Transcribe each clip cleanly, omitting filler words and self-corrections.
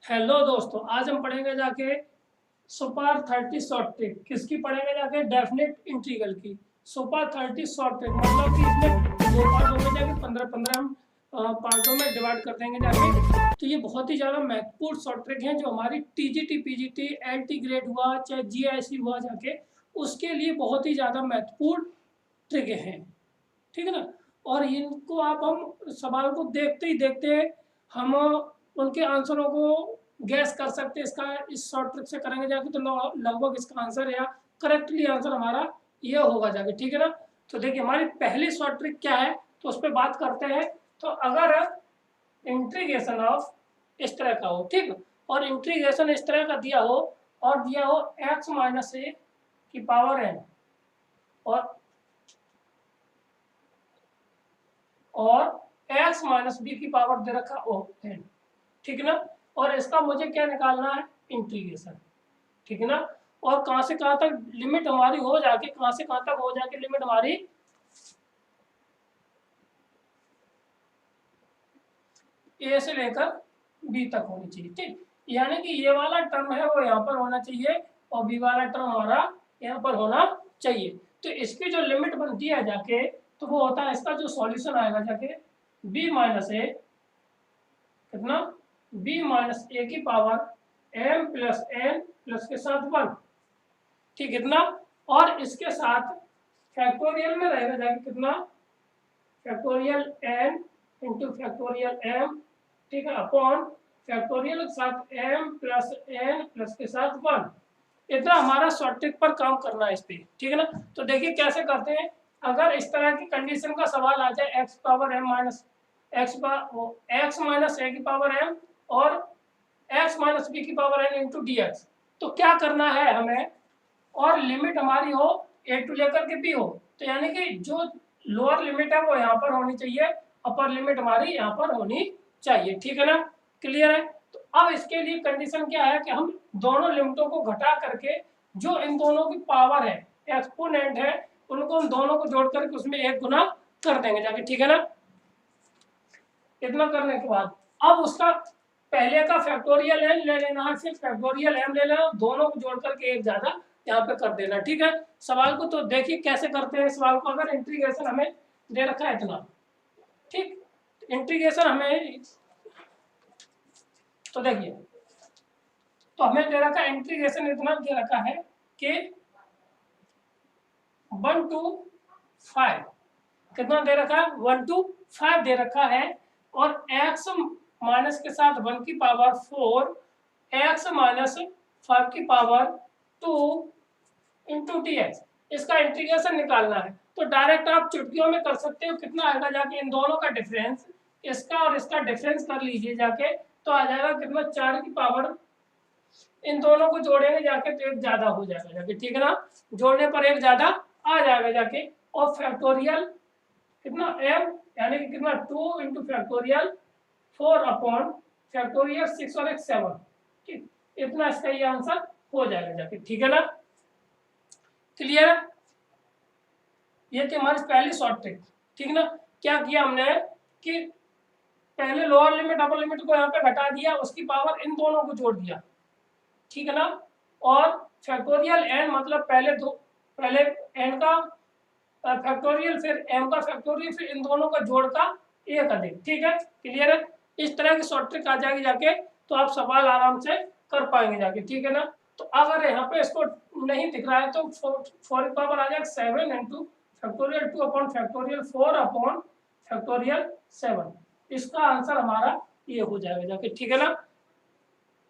Hello दोस्तों, आज हम पढ़ेंगे जाके सुपर 30 शॉर्ट ट्रिक। किसकी पढ़ेंगे जाके? डेफिनेट इंटीग्रल की। सुपर 30 शॉर्ट ट्रिक मतलब कि इसमें दो पार्टों में जाके 15-15 हम पार्टों में डिवाइड कर देंगे जाके। तो ये बहुत ही ज़्यादा महत्वपूर्ण शॉर्ट ट्रिक हैं जो हमारी टीजीटी, पीजीटी, एलटी ग्रेड हुआ चाहे जीआईसी हुआ जाके, उसके लिए बहुत ही ज़्यादा महत्वपूर्ण ट्रिक हैं। ठीक है ना। और इनको आप हम सवाल को देखते ही देखते हम उनके आंसरों को गैस कर सकते हैं। इसका इस शॉर्ट ट्रिक से करेंगे जाके तो लगभग इसका आंसर या करेक्टली आंसर हमारा ये होगा जाके। ठीक है ना। तो देखिए हमारी पहली शॉर्ट ट्रिक क्या है, तो उस पर बात करते हैं। तो अगर इंटीग्रेशन ऑफ इस तरह का हो, ठीक, और इंटीग्रेशन इस तरह का दिया हो और दिया हो x माइनस ए की पावर n और x माइनस बी की पावर दे रखा ओ एन। ठीक है ना। और इसका मुझे क्या निकालना है? इंटीग्रेशन। ठीक है ना। और कहां से कहां तक लिमिट हमारी हो जाके, कहां से कहां तक हो जाके लिमिट हमारी ए से लेकर बी तक होनी चाहिए। ठीक, यानी कि ये वाला टर्म है वो यहाँ पर होना चाहिए और बी वाला टर्म हमारा यहाँ पर होना चाहिए। तो इसकी जो लिमिट बनती है जाके, तो वो होता है इसका जो सॉल्यूशन आएगा जाके बी माइनस ए, कितना, बी माइनस ए की power M plus N plus के साथ 1। ठीक, कितना, और इसके साथ फैक्टोरियल में रहेगा जाके कितना, factorial N into factorial M, ठीक है, अपॉन फैक्टोरियल के साथ एम प्लस एन प्लस के साथ 1। इतना हमारा शॉर्ट ट्रिक पर काम करना है इस पे। ठीक है ना। तो देखिए कैसे करते हैं। अगर इस तरह की कंडीशन का सवाल आ जाए X power M minus X minus A की पावर एम और एक्स माइनस बी की power N into D X, तो क्या करना है हमें, और लिमिट हमारी हो ए टू लेकर के बी हो, तो यानी कि जो लोअर लिमिट है वो यहाँ पर होनी चाहिए, अपर लिमिट हमारी यहाँ पर होनी चाहिए। ठीक है ना। क्लियर है। तो अब इसके लिए कंडीशन क्या है कि हम दोनों लिमिटों को घटा करके जो इन दोनों की पावर है, एक्सपोनेंट है, उनको हम दोनों को जोड़ करके उसमें एक गुना कर देंगे जाके। ठीक है ना। इतना करने के बाद अब उसका पहले का फैक्टोरियल एन ले लेना है, फिर फैक्टोरियल एम ले लेना, दोनों को जोड़ करके एक ज्यादा यहाँ पे कर देना। ठीक है। सवाल को तो देखिए कैसे करते हैं सवाल को। अगर इंटीग्रेशन हमें दे रखा है इतना, ठीक, इंटीग्रेशन हमें, तो देखिए, तो हमें दे रखा है इंटीग्रेशन इतना दे रखा है कि 1 to 5, कितना दे रखा है? 1 to 5 दे रखा है। और x माइनस के साथ 1 की पावर 4, x माइनस 5 की पावर 2 इंटू डी एक्स, इसका इंटीग्रेशन निकालना है। तो डायरेक्ट आप चुटकियों में कर सकते हो। कितना आएगा जाके इन दोनों का डिफरेंस, इसका और इसका डिफरेंस कर लीजिए जाके, तो आ जाएगा कितना, 4 की पावर, इन दोनों को जोड़ेंगे जाके तो एक ज्यादा हो जाएगा जाके। ठीक है ना। जोड़ने पर एक ज्यादा आ जाएगा जाके। और फैक्टोरियल कितना m, यानी कि कितना 2 इंटू फैक्टोरियल 4 अपॉन फैक्टोरियल 6 और 7। ठीक, इतना इसका ये आंसर हो जाएगा जाके। ठीक है ना। क्लियर है। ये थी हमारी पहली शॉर्ट ट्रिक। ठीक ना। क्या किया हमने कि पहले लोअर लिमिट अपर लिमिट को यहाँ पे घटा दिया, उसकी पावर इन दोनों को जोड़ दिया। ठीक है ना। और फैक्टोरियल एन मतलब पहले एन का फैक्टोरियल, फिर एम का फैक्टोरियल, फिर इन दोनों का जोड़ का एक अधिक। ठीक है। क्लियर है। इस तरह की शॉर्ट ट्रिक आ जाएगी जाके, तो आप सवाल आराम से कर पाएंगे जाके। ठीक है ना। तो अगर यहाँ पे इसको नहीं दिख रहा है तो 4 की पावर आ जाएगा 7 into factorial 2 upon factorial 4 upon factorial 7। इसका आंसर हमारा ये हो जाएगा जाके। ठीक है ना।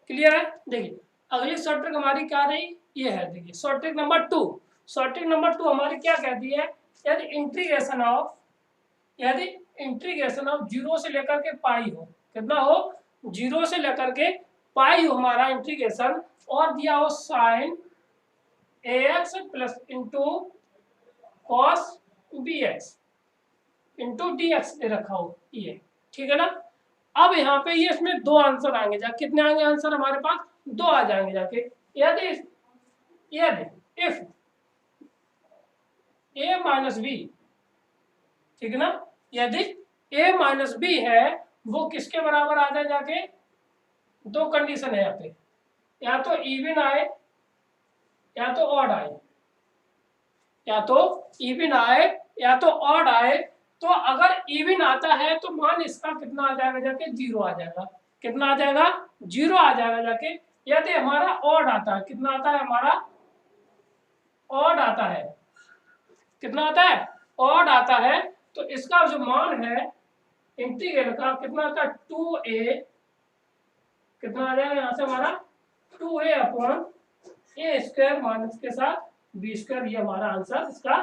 क्लियर है। देखिए अगली शॉर्ट ट्रिक हमारी क्या रही, ये है। देखिए short trick number 2। Short trick number 2 हमारी क्या कहती है, यदि इंटीग्रेशन ऑफ 0 से लेकर के पाई हो, कितना हो, 0 से लेकर के पाई हो हमारा इंटीग्रेशन, और दिया हो sine ax plus into cos bx into dx दे रखा हो ये। ठीक है ना। अब यहाँ पे ये इसमें दो आंसर आएंगे जाके। कितने आएंगे आंसर हमारे पास? दो आ जाएंगे जाके। यदि इफ a माइनस बी, ठीक है ना, यदि a माइनस बी है वो किसके बराबर आ जाए जाके, दो कंडीशन है यहाँ पे, या तो इवन आए या तो ऑड आए, या तो इवन आए या तो ऑड आए। तो अगर इवन आता है तो मान इसका कितना आ जाएगा जाके, जीरो आ जाएगा। कितना आ जाएगा, जीरो आ जाएगा जाके। यदि हमारा ऑड आता है, कितना आता है हमारा, ऑड आता है, कितना आता है, ऑड आता है, तो इसका जो मान है इंटीग्रल का कितना आता है, 2a, कितना आ जाएगा यहाँ से हमारा 2a अपॉन ए स्क्वायर माइनस के साथ बी स्क्वायर, ये हमारा आंसर इसका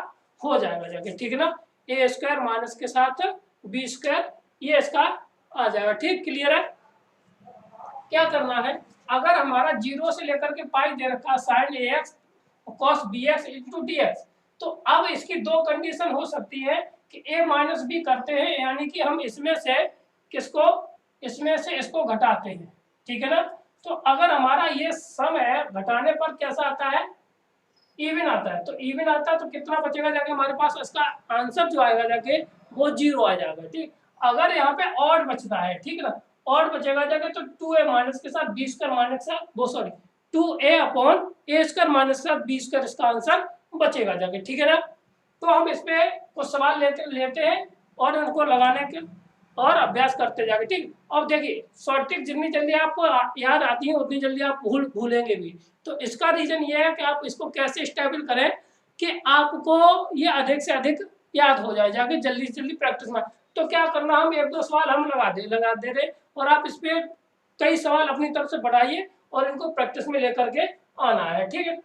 हो जाएगा जाके, ठीक है ना। ए स्क्वायर माइनस के साथ बी स्क्वायर, ये इसका आ जाएगा, ठीक, क्लियर है। क्या करना है, अगर हमारा जीरो से लेकर के पाई दे रखा sine A X cos B X into D X, तो अब इसकी दो कंडीशन हो सकती है कि ए माइनस बी करते हैं, यानी कि हम इसमें से किसको, इसमें से इसको घटाते हैं, ठीक है ना। तो अगर हमारा ये सम है, घटाने पर कैसा आता है, इवन आता है। तो इवन आता है तो कितना बचेगा जाके हमारे पास, इसका आंसर जो आएगा जाके वो जीरो आ जाएगा, ठीक। अगर यहाँ पे ऑड बचता है, ठीक है ना, ऑड बचेगा जाके तो 2a माइनस के साथ बी स्क्वायर माइनस के साथ, वो सॉरी 2a अपॉन ए स्क्वायर माइनस के साथ बी स्क्वायर, इसका आंसर बचेगा जाके, ठीक है ना। तो हम इस पे कुछ सवाल लेते हैं और उनको लगाने के और अभ्यास करते जाके, ठीक। अब देखिए शॉर्ट ट्रिक जितनी जल्दी आपको याद आती है उतनी जल्दी आप भूलेंगे भी। तो इसका रीजन ये है कि आप इसको कैसे स्टेबल करें कि आपको ये अधिक से अधिक याद हो जाए जाके, जल्दी से जल्दी प्रैक्टिस में। तो क्या करना, हम एक दो सवाल हम लगा दे रहे और आप इस पे कई सवाल अपनी तरफ से बढ़ाइए और इनको प्रैक्टिस में लेकर के आना है, ठीक है।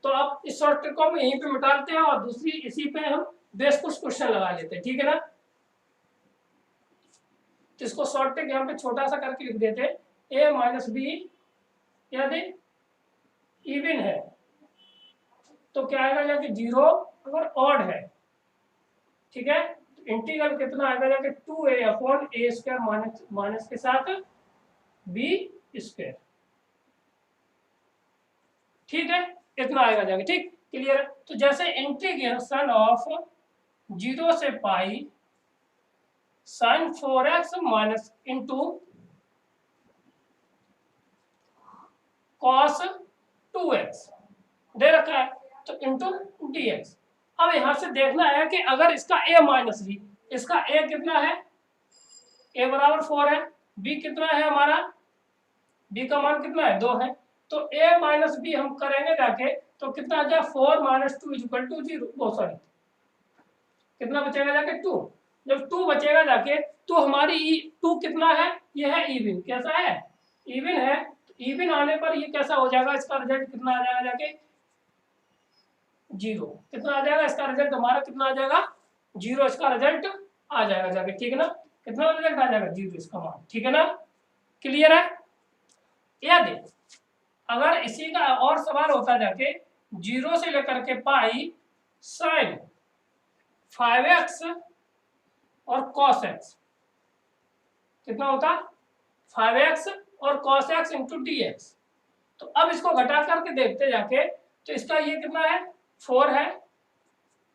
तो आप इस शॉर्ट ट्रिक को हम यहीं पे मिटाते हैं और दूसरी इसी पे हम बेस कुछ क्वेश्चन लगा लेते हैं, ठीक है ना। तो इसको शॉर्ट ट्रिक यहाँ पे छोटा सा करके लिख देते हैं, ए माइनस बी यदि इवन है तो क्या आएगा जाके जीरो, अगर ऑड है, ठीक है, तो इंटीग्रल कितना आएगा जाके 2a अपॉन ए स्क्वायर माइनस के साथ बी स्क्वायर, ठीक है, इतना आएगा जाके, ठीक, क्लियर। तो जैसे इंटीग्रेशन ऑफ जीरो से pi sine 4x minus into cos 2x दे रखा है, तो इंटू dx। अब यहां से देखना है कि अगर इसका a माइनस बी, इसका a कितना है, a बराबर 4 है, b कितना है हमारा, b का मान कितना है 2 है, तो a माइनस बी हम करेंगे जाके तो कितना आ जाए 4 माइनस 2 इक्वल टू 0, वो सॉरी कितना बचेगा जाके 2। जब 2 बचेगा जाके तो हमारी 2 कितना है, ये है इवन, कैसा है, इवन है। तो इवन आने पर ये कैसा हो जाएगा, इसका रिजल्ट कितना आ जाएगा जाके जीरो, कितना आ जाएगा इसका रिजल्ट हमारा, कितना आ जाएगा जीरो, इसका रिजल्ट आ जाएगा जाके, ठीक है ना। कितना रिजल्ट आ जाएगा जीरो इसका मान, ठीक है ना, क्लियर है। यदि अगर इसी का और सवाल होता जाके जीरो से लेकर के पाई साइन 5x और cos x, कितना होता 5x और cos x इंटू dx। तो अब इसको घटा करके देखते जाके तो इसका ये कितना है 4 है,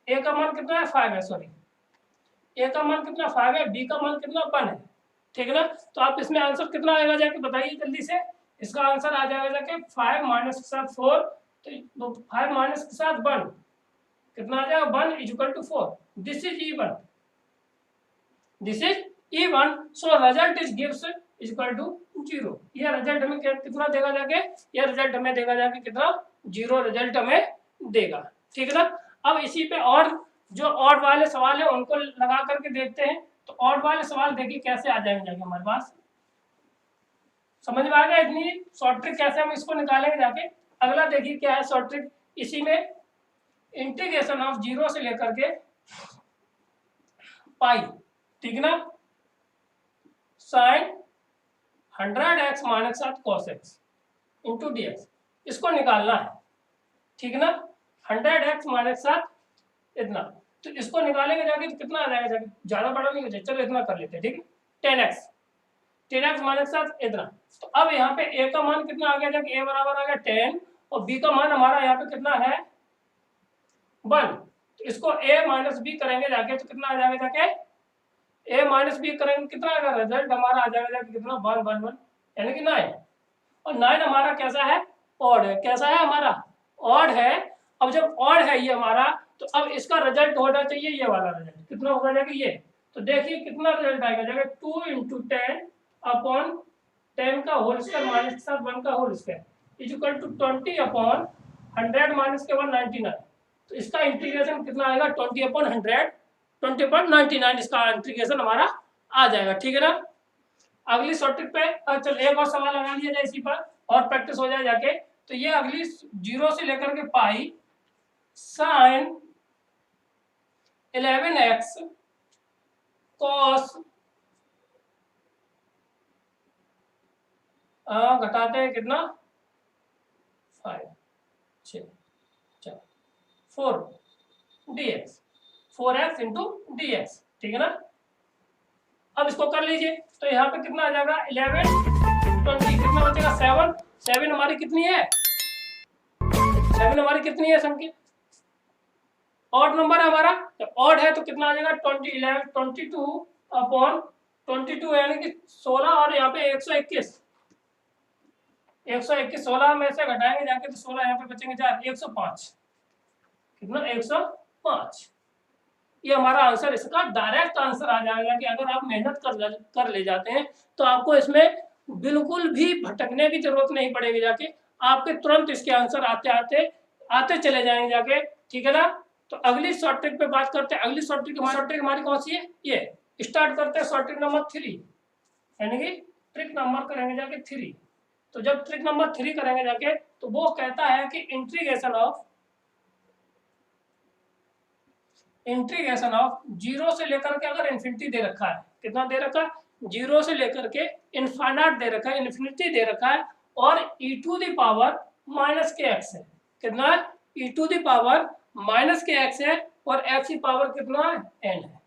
a का मान कितना है 5 है, सॉरी a का मान कितना 5 है, b का मान कितना 1 है, ठीक है ना। तो आप इसमें आंसर कितना आएगा जाके बताइए जल्दी से। इसका आंसर आ जाएगा जाके 5 माइनस के साथ 4, तो 5 माइनस के साथ 1 कितना आ जाएगा 1 is equal to 4। This is even, this is even, so result is gives is equal to 0। ये रिजल्ट हमें कितना देगा जाके, ये रिजल्ट हमें देगा जाके कितना, 0 रिजल्ट हमें देगा, ठीक है ना। अब इसी पे और जो ऑड वाले सवाल है उनको लगा करके देखते हैं। तो ऑड वाले सवाल देखिए कैसे आ जाएंगे जाके हमारे पास, समझ में आ गया इतनी शॉर्ट ट्रिक कैसे हम इसको निकालेंगे जाके। अगला देखिए क्या है शॉर्ट ट्रिक, इसी में इंटीग्रेशन ऑफ जीरो से लेकर के पाई, ठीक है ना, साइन 100x माइनस साथ cos x इंटू dx, इसको निकालना है, ठीक है ना। 100x माइनस साथ इतना, तो इसको निकालेंगे जाके तो कितना आ जाएगा जाके, ज्यादा बड़ा नहीं हो जाए, चलो इतना कर लेते हैं, ठीक है, 10x माइनस साथ इतना। तो अब यहाँ पे a का मान कितना आ गया जाके, a बराबर आ गया 10 और b का मान हमारा यहाँ पे कितना है 1। तो इसको a माइनस बी करेंगे जाके तो कितना आ जाएगा जाके, a माइनस बी करेंगे कितना आएगा, रिजल्ट हमारा आ जाएगा जाके कितना 1 1 1, यानी कि 9, और 9 हमारा कैसा है, ऑड है। कैसा है हमारा, ऑड है। अब जब ऑड है ये हमारा, तो अब इसका रिजल्ट होना चाहिए ये वाला रिजल्ट। कितना होगा जाएगा ये, तो देखिए कितना रिजल्ट आएगा जाएगा 2 × 10 अपॉन 10 का होल स्क्वायर माइनस के साथ 1 का whole square is equal to 20 upon 100 minus के 1 99। तो इसका इंटीग्रेशन कितना आएगा 20 अपॉन 100, 20/99 इसका इंटीग्रेशन हमारा आ जाएगा। ठीक है ना। अगली शॉर्ट ट्रिक पे चल एक और सवाल लगा लिया जाए इसी पर और प्रैक्टिस हो जाए जाके। तो ये अगली 0 से लेकर के पाई साइन 11x कॉस घटाते हैं कितना 5 6 4 dx 4x इंटू dx। ठीक है ना। अब इसको कर लीजिए तो यहाँ पे कितना आ जाएगा 11 20 कितना बचेगा 7 7 हमारी कितनी है 7 हमारी कितनी है संख्या ऑड नंबर है हमारा। तो ऑड है तो कितना आ जाएगा 20 11 22 अपॉन 22 यानी कि 16 और यहाँ पे 121 121 16 में से घटाएंगे जाके तो 16 यहाँ पे बचेंगे 4 105 कितना 105। ये हमारा आंसर इसका डायरेक्ट आंसर आ जाएगा कि अगर आप मेहनत कर ले जाते हैं तो आपको इसमें बिल्कुल भी भटकने की जरूरत नहीं पड़ेगी जाके आपके तुरंत इसके आंसर आते चले जाएंगे जाके। ठीक है ना। तो अगली शॉर्ट ट्रिक पे बात करते हैं। अगली शॉर्ट ट्रिक हमारी कौन सी है ये स्टार्ट करते हैं शॉर्ट ट्रिक नंबर 3 यानी कि ट्रिक नंबर करेंगे जाके 3। तो जब ट्रिक नंबर 3 करेंगे जाके तो वो कहता है कि इंटीग्रेशन ऑफ 0 से लेकर के अगर इन्फिनिटी दे रखा है कितना दे रखा है 0 से लेकर के इनफाइनाइट दे रखा है इन्फिनिटी दे रखा है और e to the power minus के एक्स है कितना e to the power minus के एक्स है और x की पावर कितना है n है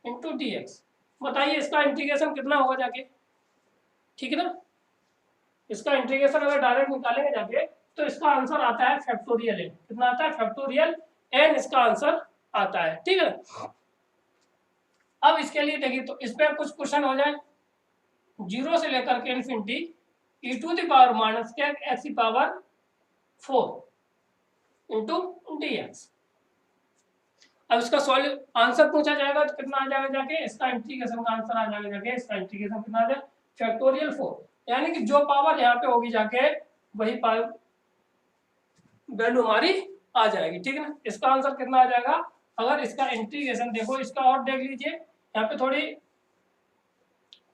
इंटू डी एक्स। बताइए इसका इंटीग्रेशन कितना होगा जाके। ठीक है ना। इसका इंटीग्रेशन अगर डायरेक्ट निकालेंगे जाके तो इसका आंसर आता है फैक्टोरियल n। कितना आता है फैक्टोरियल n इसका आंसर आता है। ठीक है। अब इसके लिए देखिए तो इस पे कुछ क्वेश्चन हो जाए 0 से लेकर के infinity e to the power minus के x की पावर 4 इंटू dx। अब इसका सॉल्व आंसर पूछा जाएगा तो कितना आ जाएगा जाके इसका इंटीग्रेशन का आंसर आ जाएगा जाके इसका इंटीग्रेशन कितना आ जाए फैक्टोरियल 4 यानी कि जो पावर यहाँ पे होगी जाके वही पावर वैल्यू हमारी आ जाएगी। ठीक है ना। इसका आंसर कितना आ जाएगा अगर इसका इंटीग्रेशन देखो इसका और देख लीजिए यहाँ पे थोड़ी।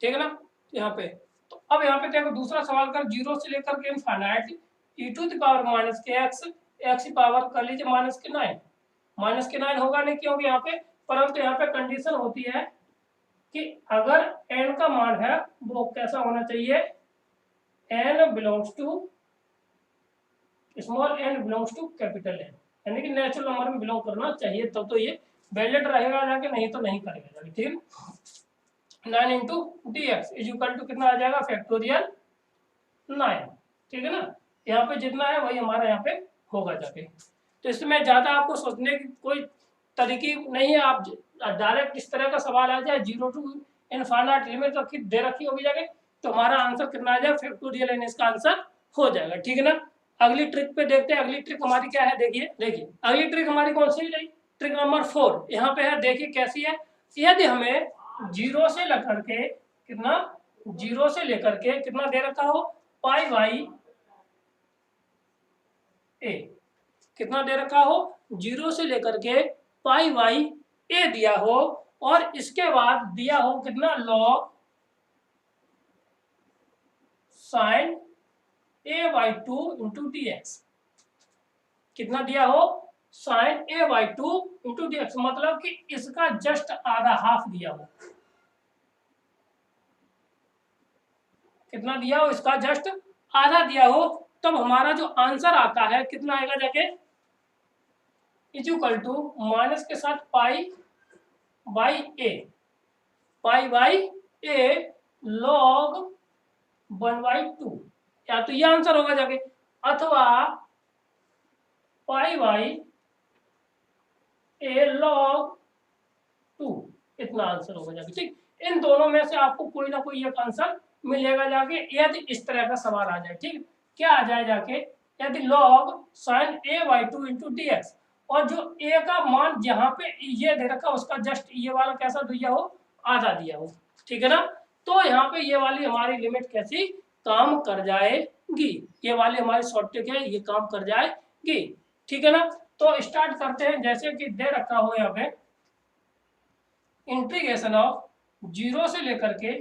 ठीक है ना। यहाँ पे तो अब यहाँ पे देखो दूसरा सवाल कर 0 से लेकर के infinite e to the power minus के x की पावर कर लीजिए माइनस के 9 होगा नहीं क्योंकि यहाँ पे परंतु यहाँ पे कंडीशन होती है कि अगर n का मान है वो कैसा होना चाहिए n belongs to small n belongs to capital n यानी कि नेचुरल नंबर में बिलोंग करना चाहिए तब तो ये वैलिड रहेगा जाके नहीं तो नहीं करेगा जाके। ठीक है। 9 into D X is equal to कितना आ जाएगा फैक्टोरियल 9। ठीक है ना। यहाँ पे जितना है वही हमारा यहाँ पे होगा जाके। तो इसमें ज्यादा आपको सोचने की कोई तरीके नहीं है। आप डायरेक्ट इस तरह का सवाल आ जाए 0 टू इनफाइनाइट लिमिट रखी दे रखी होगी जाके तो हमारा आंसर कितना आ जाए फैक्टोरियल एन इसका आंसर हो जाएगा। ठीक है ना। अगली ट्रिक पे देखते हैं। अगली ट्रिक हमारी क्या है देखिए अगली ट्रिक हमारी कौन सी रही ट्रिक नंबर 4 यहाँ पे है। देखिए कैसी है। यदि हमें 0 से लेकर के कितना 0 से लेकर के कितना दे रखा हो पाई बाई ए कितना दे रखा हो 0 से लेकर के पाई बाई ए दिया हो और इसके बाद दिया हो कितना log sign a/2 into D x. कितना दिया हो sign a/2 into D x मतलब कि इसका जस्ट आधा हाफ दिया हो। कितना दिया हो इसका जस्ट आधा दिया हो तब हमारा जो आंसर आता है कितना आएगा जाके इज इक्वल टू माइनस के साथ पाई बाई ए लॉग 1/2 या तो ये आंसर होगा जाके अथवा पाई बाई ए लॉग 2 इतना आंसर होगा जाके। ठीक इन दोनों में से आपको कोई ना कोई एक आंसर मिलेगा जाके, यदि इस तरह का सवाल आ जाए। ठीक, क्या आ जाए जाके, यदि log sin a/2 into D x, और जो a का मान जहाँ पे ये दे रखा उसका जस्ट ये वाला कैसा दिया हो, आधा दिया हो। ठीक है ना, तो यहाँ पे ये वाली हमारी लिमिट कैसी काम कर जाएगी, ये वाली हमारी शॉर्ट ट्रिक है, ये काम कर जाएगी। ठीक है ना, तो स्टार्ट करते हैं। जैसे कि दे रखा हो यहाँ पे इंटीग्रेशन ऑफ 0 से लेकर के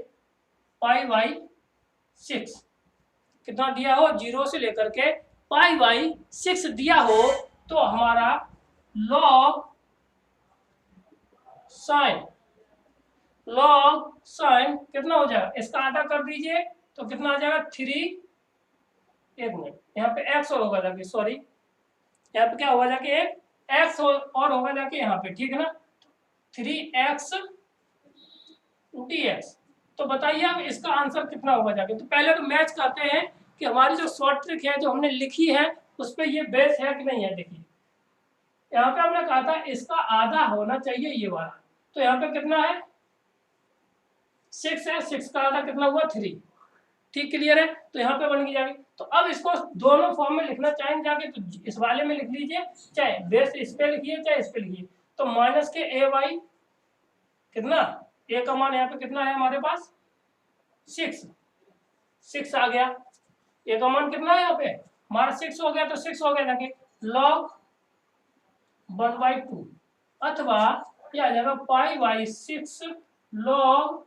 π/6, कितना दिया हो, 0 से लेकर के π/6 दिया हो, तो हमारा log sin कितना हो जाएगा, इसका आधा कर दीजिए तो कितना आ जाएगा 3, एक मिनट यहाँ पे x और होगा जाके, सॉरी यहाँ पे क्या होगा जाके, एक x और होगा जाके यहाँ पे। ठीक है ना, 3x dx। तो बताइए अब इसका आंसर कितना होगा जाके। तो पहले तो मैच करते हैं कि हमारी जो शॉर्ट ट्रिक है जो हमने लिखी है उस पर ये बेस है कि नहीं है। देखिए यहाँ पे हमने कहा था इसका आधा होना चाहिए ये वाला, तो यहाँ पे कितना है 6 है, 6 का आधा कितना हुआ 3। ठीक, क्लियर है, तो यहाँ पे बन गई जाएगी। तो अब इसको दोनों फॉर्म में लिखना चाहेंगे जाके, तो इस वाले में लिख लीजिए, चाहे बेस इस पे लिखिए चाहे इस पे लिखिए। तो माइनस के a/, कितना a का मान यहाँ पे कितना है हमारे पास 6 आ गया, a का मान कितना है यहाँ पे हमारा 6 हो गया, तो 6 हो गया जाके log 1/2, अथवा ये आ जाएगा π/6 log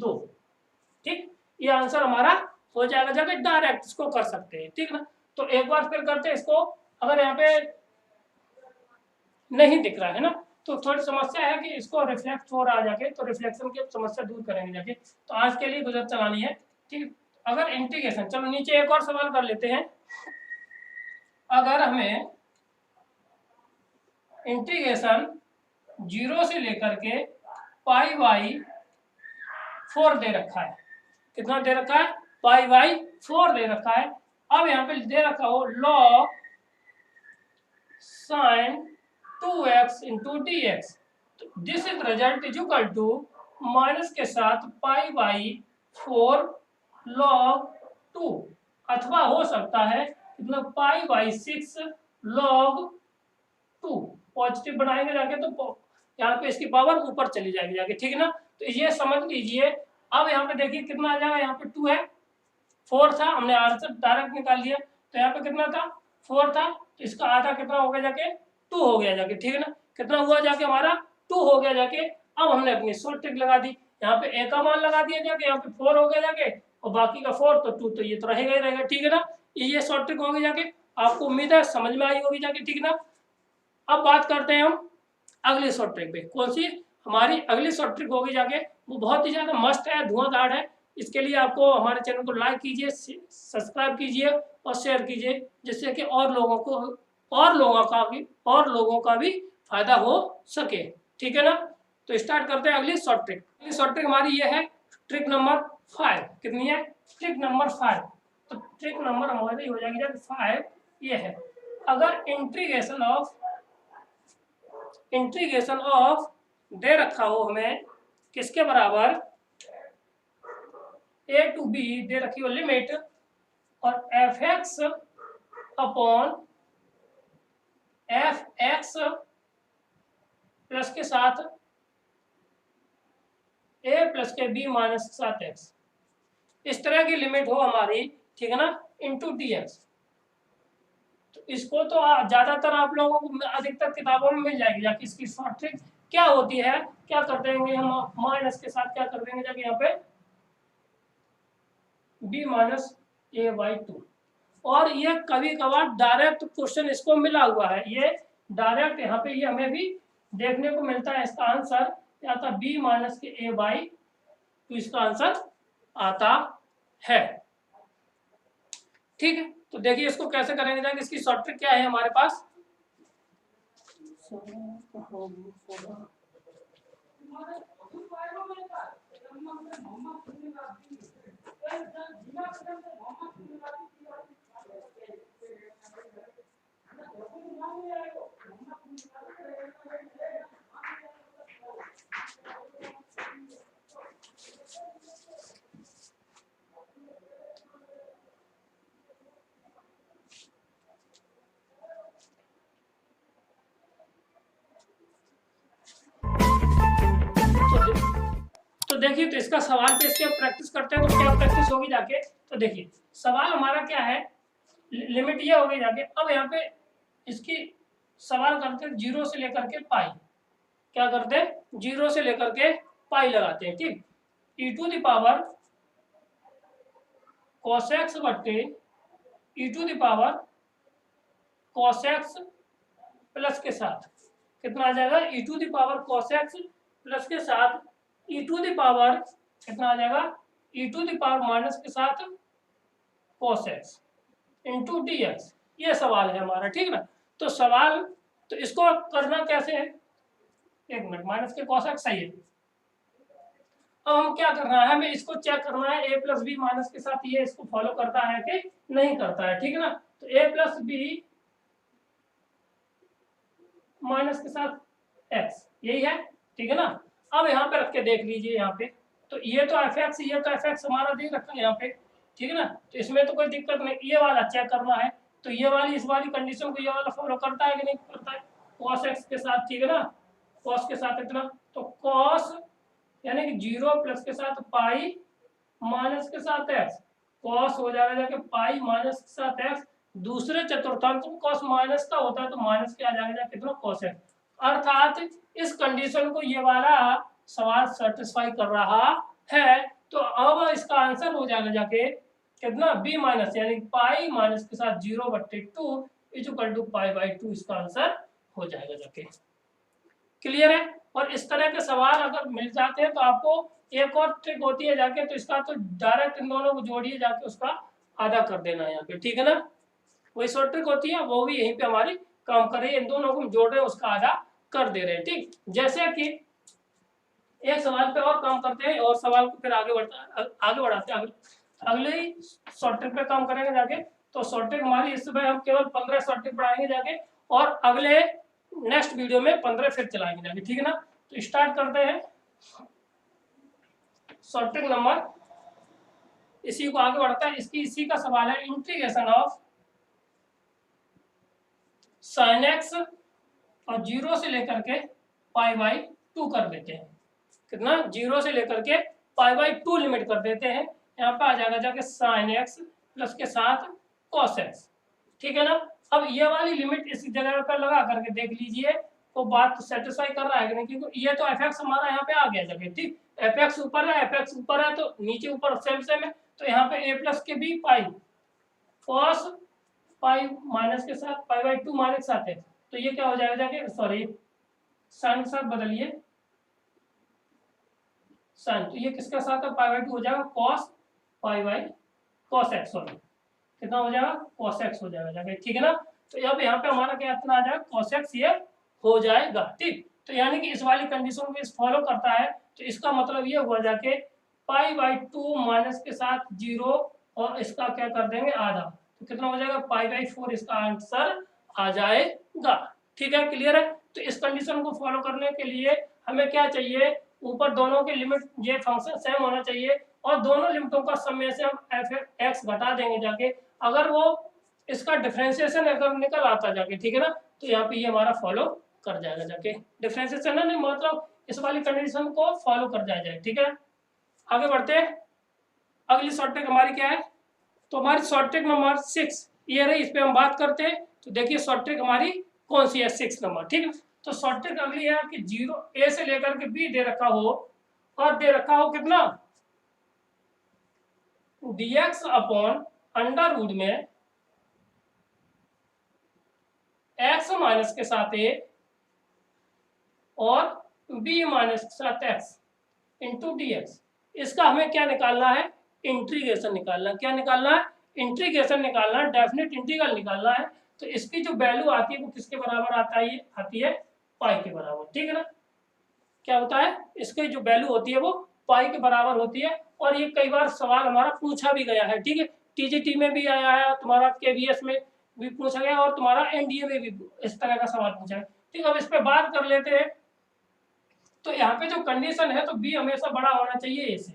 2। ठीक, ये आंसर हमारा हो जाएगा जाके, डायरेक्ट इसको कर सकते हैं। ठीक ना, तो एक बार फिर करते हैं इसको। अगर यहाँ पे नहीं दिख रहा है ना, तो थोड़ी समस्या है कि इसको रिफ्लेक्ट हो रहा है जाके, तो रिफ्लेक्शन की समस्या दूर करेंगे जाके। तो आज के लिए गुजर चलानी है। ठीक, अगर इंटीग्रेशन, चलो नीचे एक और सवाल कर लेते हैं। अगर हमें इंटीग्रेशन 0 से लेकर के π/4 दे रखा है, कितना दे रखा है π/4 दे रखा है। अब यहाँ पे दे रखा हो log sin 2x into D X, this is result is equal to minus के साथ π/4 log 2, अथवा हो सकता है मतलब π/6 log 2। पॉजिटिव बनाएंगे जाके तो यहाँ पे इसकी पावर ऊपर चली जाएगी जाके। ठीक है ना, तो ये समझ लीजिए। अब यहाँ पे देखिए कितना आ जाएगा, यहाँ पे 2 है, 4 था, हमने आंसर डायरेक्ट निकाल लिया। तो यहाँ पे कितना था 4 था, तो इसका आधा कितना हो गया जाके 2 हो गया जाके। ठीक है ना, कितना हुआ जाके हमारा 2 हो गया जाके। अब हमने अपनी शॉर्ट ट्रिक लगा दी, यहाँ पे a का मान लगा दिया जाके, यहाँ पे 4 हो गया जाके, और बाकी का 4 तो 2 तो ये तो रहेगा ही रहेगा। ठीक है ना, ये शॉर्ट ट्रिक होगी जाके, आपको उम्मीद है समझ में आई होगी जाके। ठीक है ना, अब बात करते हैं हम अगली शॉर्ट ट्रिक पे। कौन सी हमारी अगली शॉर्ट ट्रिक होगी जाके, वो बहुत ही ज्यादा मस्त है, धुआंधार है। इसके लिए आपको हमारे चैनल को लाइक कीजिए, सब्सक्राइब कीजिए और शेयर कीजिए, जिससे कि और लोगों का भी फायदा हो सके। ठीक है ना, तो स्टार्ट करते हैं अगली शॉर्ट ट्रिक। अगली शॉर्ट ट्रिक हमारी ये है ट्रिक नंबर 5। कितनी है, ट्रिक नंबर 5। तो ट्रिक नंबर हमारी हो जाएगी 5। ये है, अगर इंटीग्रेशन ऑफ दे रखा हो हमें किसके बराबर, a to b दे रखी हो लिमिट, और fx अपॉन fx प्लस के साथ a प्लस के b माइनस 7x, इस तरह की लिमिट हो हमारी। ठीक है ना, इंटू dx। तो इसको तो ज्यादातर आप लोगों को अधिकतर किताबों में मिल जाएगी जाके। इसकी शॉर्ट ट्रिक क्या होती है, क्या कर देंगे हम माइनस के साथ, क्या कर देंगे जाके यहाँ पे b माइनस a/2। और ये कभी कभार डायरेक्ट क्वेश्चन इसको मिला हुआ है, ये डायरेक्ट यहाँ पे ये हमें भी देखने को मिलता है। इसका आंसर क्या था, b माइनस के a/2 इसका आंसर आता है। ठीक है, तो देखिए इसको कैसे करेंगे जाके। इसकी शॉर्ट ट्रिक क्या है हमारे पास, तो देखिए, तो इसका सवाल पे इसके प्रैक्टिस करते हैं तो क्या प्रैक्टिस होगी जाके। तो देखिए सवाल हमारा क्या है, लिमिट ये हो गई जाके। अब यहाँ पे इसकी सवाल करते हैं 0 से लेकर के पाई। क्या करते हैं, 0 से लेकर के पाई लगाते हैं, ठीक। e⁻ cos x बट्टे e⁻ cos x प्लस के साथ कितना आ जाएगा, e⁻ cos x प्लस के साथ e⁻ कितना आ जाएगा, e⁻ माइनस के साथ cos x इंटू dx। ये सवाल है हमारा, ठीक ना। तो सवाल, तो इसको करना कैसे है, एक मिनट, माइनस के cos x सही है। अब हम क्या करना है, हमें इसको चेक करना है a प्लस बी माइनस के साथ ये इसको फॉलो करता है कि नहीं करता है, ठीक है ना। तो a प्लस बी माइनस के साथ x यही है, ठीक है ना। अब यहाँ पे रख के देख लीजिए, यहाँ पे तो ये तो fx, ये तो fx हमारा दे रखा है यहाँ पे, ठीक है ना। तो इसमें तो कोई दिक्कत नहीं, ये वाला चेक करना है। तो ये वाली, इस वाली कंडीशन को ये वाला फॉलो करता है कि नहीं करता है, cos x के साथ, ठीक है ना, cos के साथ इतना, तो cos यानी कि 0 प्लस के साथ पाई माइनस के साथ x, cos हो जाएगा जाके पाई माइनस के साथ x। दूसरे चतुर्थांश में cos माइनस का होता है तो माइनस के आ जाएगा जाके कितना, cos x। अर्थात इस कंडीशन को ये वाला सवाल सेटिस्फाई कर रहा है। तो अब इसका आंसर हो जाएगा जाके कितना, b माइनस यानी पाई माइनस के साथ 0/2 इक्वल टू पाई/2, इसका आंसर हो जाएगा जाके। क्लियर है। और इस तरह के सवाल अगर मिल जाते हैं तो आपको एक और ट्रिक होती है जाके, तो इसका तो डायरेक्ट इन दोनों को जोड़िए जाके, उसका आधा कर देना है यहाँ पे, ठीक है ना। वही शॉर्ट ट्रिक होती है, वो भी यहीं पे हमारी काम कर रही है, इन दोनों को हम जोड़ रहे हैं, उसका आधा कर दे रहे हैं, ठीक। जैसे कि एक सवाल पे और काम करते हैं और सवाल को फिर आगे बढ़ाते हैं, अगले ही शॉर्ट ट्रिक पे काम करेंगे जाके। तो शॉर्ट ट्रिक हमारी इस समय हम केवल 15 शॉर्ट ट्रिक पढ़ाएंगे जाके, और अगले नेक्स्ट वीडियो में 15 फिर चलाएंगे जाके, ठीक है ना। तो स्टार्ट करते हैं शॉर्ट ट्रिक नंबर, इसी को आगे बढ़ता है, इसी का सवाल है, इंटीग्रेशन ऑफ sin x और 0 से लेकर के π/2 कर देते हैं। कितना, 0 से लेकर के π/2 लिमिट कर देते हैं। यहाँ पे आ जाएगा जाके sin x प्लस के साथ cos x, ठीक है ना। अब ये वाली लिमिट इस जगह पर लगा करके देख लीजिए, तो बात सेटिस्फाई कर रहा है कि नहीं, क्योंकि ये तो fx हमारा यहाँ पे आ गया जगह, ठीक। fx ऊपर है, fx ऊपर है तो नीचे ऊपर सेम सेम है, तो यहाँ पे a प्लस के b पाई cos पाई माइनस के साथ π/2 माइनस के साथ है, तो ये क्या हो जाएगा जाके, सॉरी साइन के साथ बदलिए, साइन, तो ये किसके साथ है, π/2 हो जाएगा cos cos x, सॉरी कितना हो जाएगा, cos x हो जाएगा जाके, ठीक है ना। तो अब यहाँ पे हमारा क्या इतना आ जाएगा, cos x ये हो जाएगा, ठीक। तो यानी कि इस वाली कंडीशन को इस फॉलो करता है, तो इसका मतलब ये हुआ जाके π/2 माइनस के साथ 0 और इसका क्या कर देंगे, आधा, तो कितना हो जाएगा, π/4 इसका आंसर आ जाएगा, ठीक है। क्लियर है। तो इस कंडीशन को फॉलो करने के लिए हमें क्या चाहिए, ऊपर दोनों के लिमिट, ये फंक्शन सेम होना चाहिए, और दोनों लिमिटों का सम में से हम f(x) घटा देंगे जाके, अगर वो इसका डिफरेंशिएशन अगर निकल आता जाके, ठीक है ना, तो यहाँ पे ये हमारा फॉलो कर जाएगा जाके, डिफरेंशिएशन है नहीं, मतलब इस वाली कंडीशन को फॉलो कर जाए, ठीक है। आगे बढ़ते हैं, अगली शॉर्ट ट्रिक हमारी क्या है, तो हमारी शॉर्ट ट्रिक नंबर 6 ये रही, इस पे हम बात करते हैं। तो देखिए शॉर्ट ट्रिक हमारी कौन सी है, 6 नंबर, ठीक है। तो शॉर्ट ट्रिक अगली है कि 0 a से लेकर के b दे रखा हो, और दे रखा हो कितना, dx अपॉन अंडर रूट में x माइनस के साथ a और b माइनस के साथ x इंटू dx। इसका हमें क्या निकालना है, इंटीग्रेशन निकालना है। क्या निकालना है, इंटीग्रेशन निकालना है, डेफिनेट इंटीग्रल निकालना है। तो इसकी जो वैल्यू आती है वो किसके बराबर आता है, आती है पाई के बराबर, ठीक है ना। क्या होता है, इसकी जो वैल्यू होती है वो पाई के बराबर होती है, और ये कई बार सवाल हमारा पूछा भी गया है, ठीक है। टीजीटी में भी आया है, तुम्हारा केवीएस में भी पूछा गया, और तुम्हारा एनडीए में भी इस तरह का सवाल पूछा है, ठीक है। अब इस पे बात कर लेते हैं। तो यहाँ पे जो कंडीशन है, तो बी हमेशा बड़ा होना चाहिए ए से,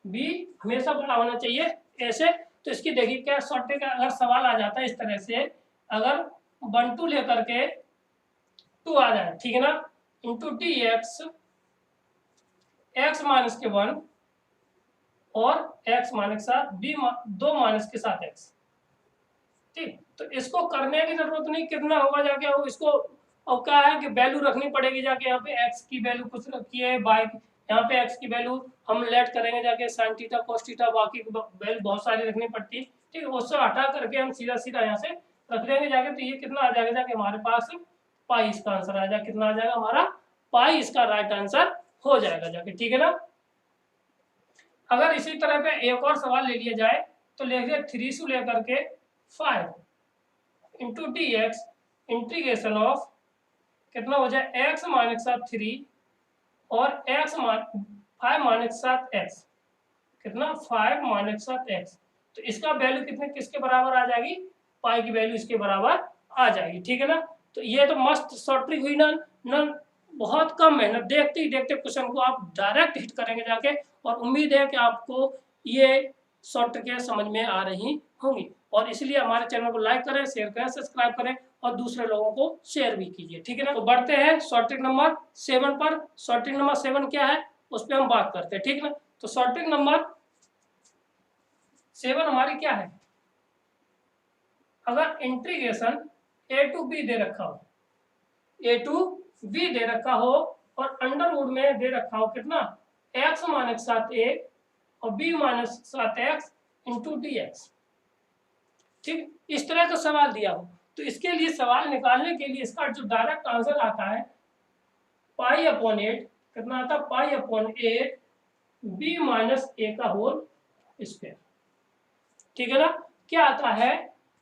बी हमेशा बड़ा होना चाहिए ए से। तो इसकी देखिए क्या शॉर्ट ट्रिक, अगर सवाल आ जाता है इस तरह से, अगर 1 लेकर के 2 आ जाए, ठीक है ना, इंटू dx x माइनस के 1 और x माइनस के साथ b 2 माइनस के साथ x। ठीक, तो इसको करने की जरूरत नहीं, कितना होगा जाके वो इसको अब क्या है कि वैल्यू रखनी पड़ेगी जाके, यहाँ पे x की वैल्यू कुछ रखी है, बाय यहाँ पे x की वैल्यू हम लेट करेंगे जाके sin थीटा cos थीटा, बाकी वैल्यू बहुत सारी रखनी पड़ती है। ठीक है, उससे हटा करके हम सीधा सीधा यहाँ से रख देंगे जाके, तो ये कितना आ जाएगा जाके हमारे पास पाई, इसका आंसर आ जाएगा, कितना आ जाएगा हमारा पाई, इसका राइट आंसर हो जाएगा जाके। ठीक है ना। अगर इसी तरह पे एक और सवाल ले लिया जाए तो लिखिए 3 से लेकर के 5 into D x integration of कितना हो जाए x माइनस के साथ 3 और x 5 माइनस के साथ x, कितना 5 माइनस के साथ x, तो इसका वैल्यू कितने किसके बराबर आ जाएगी, पाई की वैल्यू इसके बराबर आ जाएगी। ठीक है ना। तो ये तो मस्त शॉर्ट ट्रिक हुई ना ना, बहुत कम मेहनत, देखते ही देखते क्वेश्चन को आप डायरेक्ट हिट करेंगे जाके, और उम्मीद है कि आपको ये शॉर्ट ट्रिक समझ में आ रही होंगी, और इसलिए हमारे चैनल को लाइक करें, शेयर करें, सब्सक्राइब करें और दूसरे लोगों को शेयर भी कीजिए। ठीक है ना। तो बढ़ते हैं शॉर्ट ट्रिक नंबर 7 पर। शॉर्ट ट्रिक नंबर 7 क्या है उस पर हम बात करते हैं। ठीक है ना। तो शॉर्ट ट्रिक नंबर 7 हमारी क्या है, अगर इंटीग्रेशन a टू b दे रखा हो, a टू b दे रखा हो और अंडर रूट में दे रखा हो कितना x माइनस के साथ a और b माइनस के साथ x इंटू डी एक्स। ठीक, इस तरह का सवाल दिया हो तो इसके लिए सवाल निकालने के लिए इसका जो डायरेक्ट आंसर आता है पाई अपॉन 8, कितना आता है pi upon 8 b minus a का होल स्क्वायर। ठीक है ना। क्या आता है,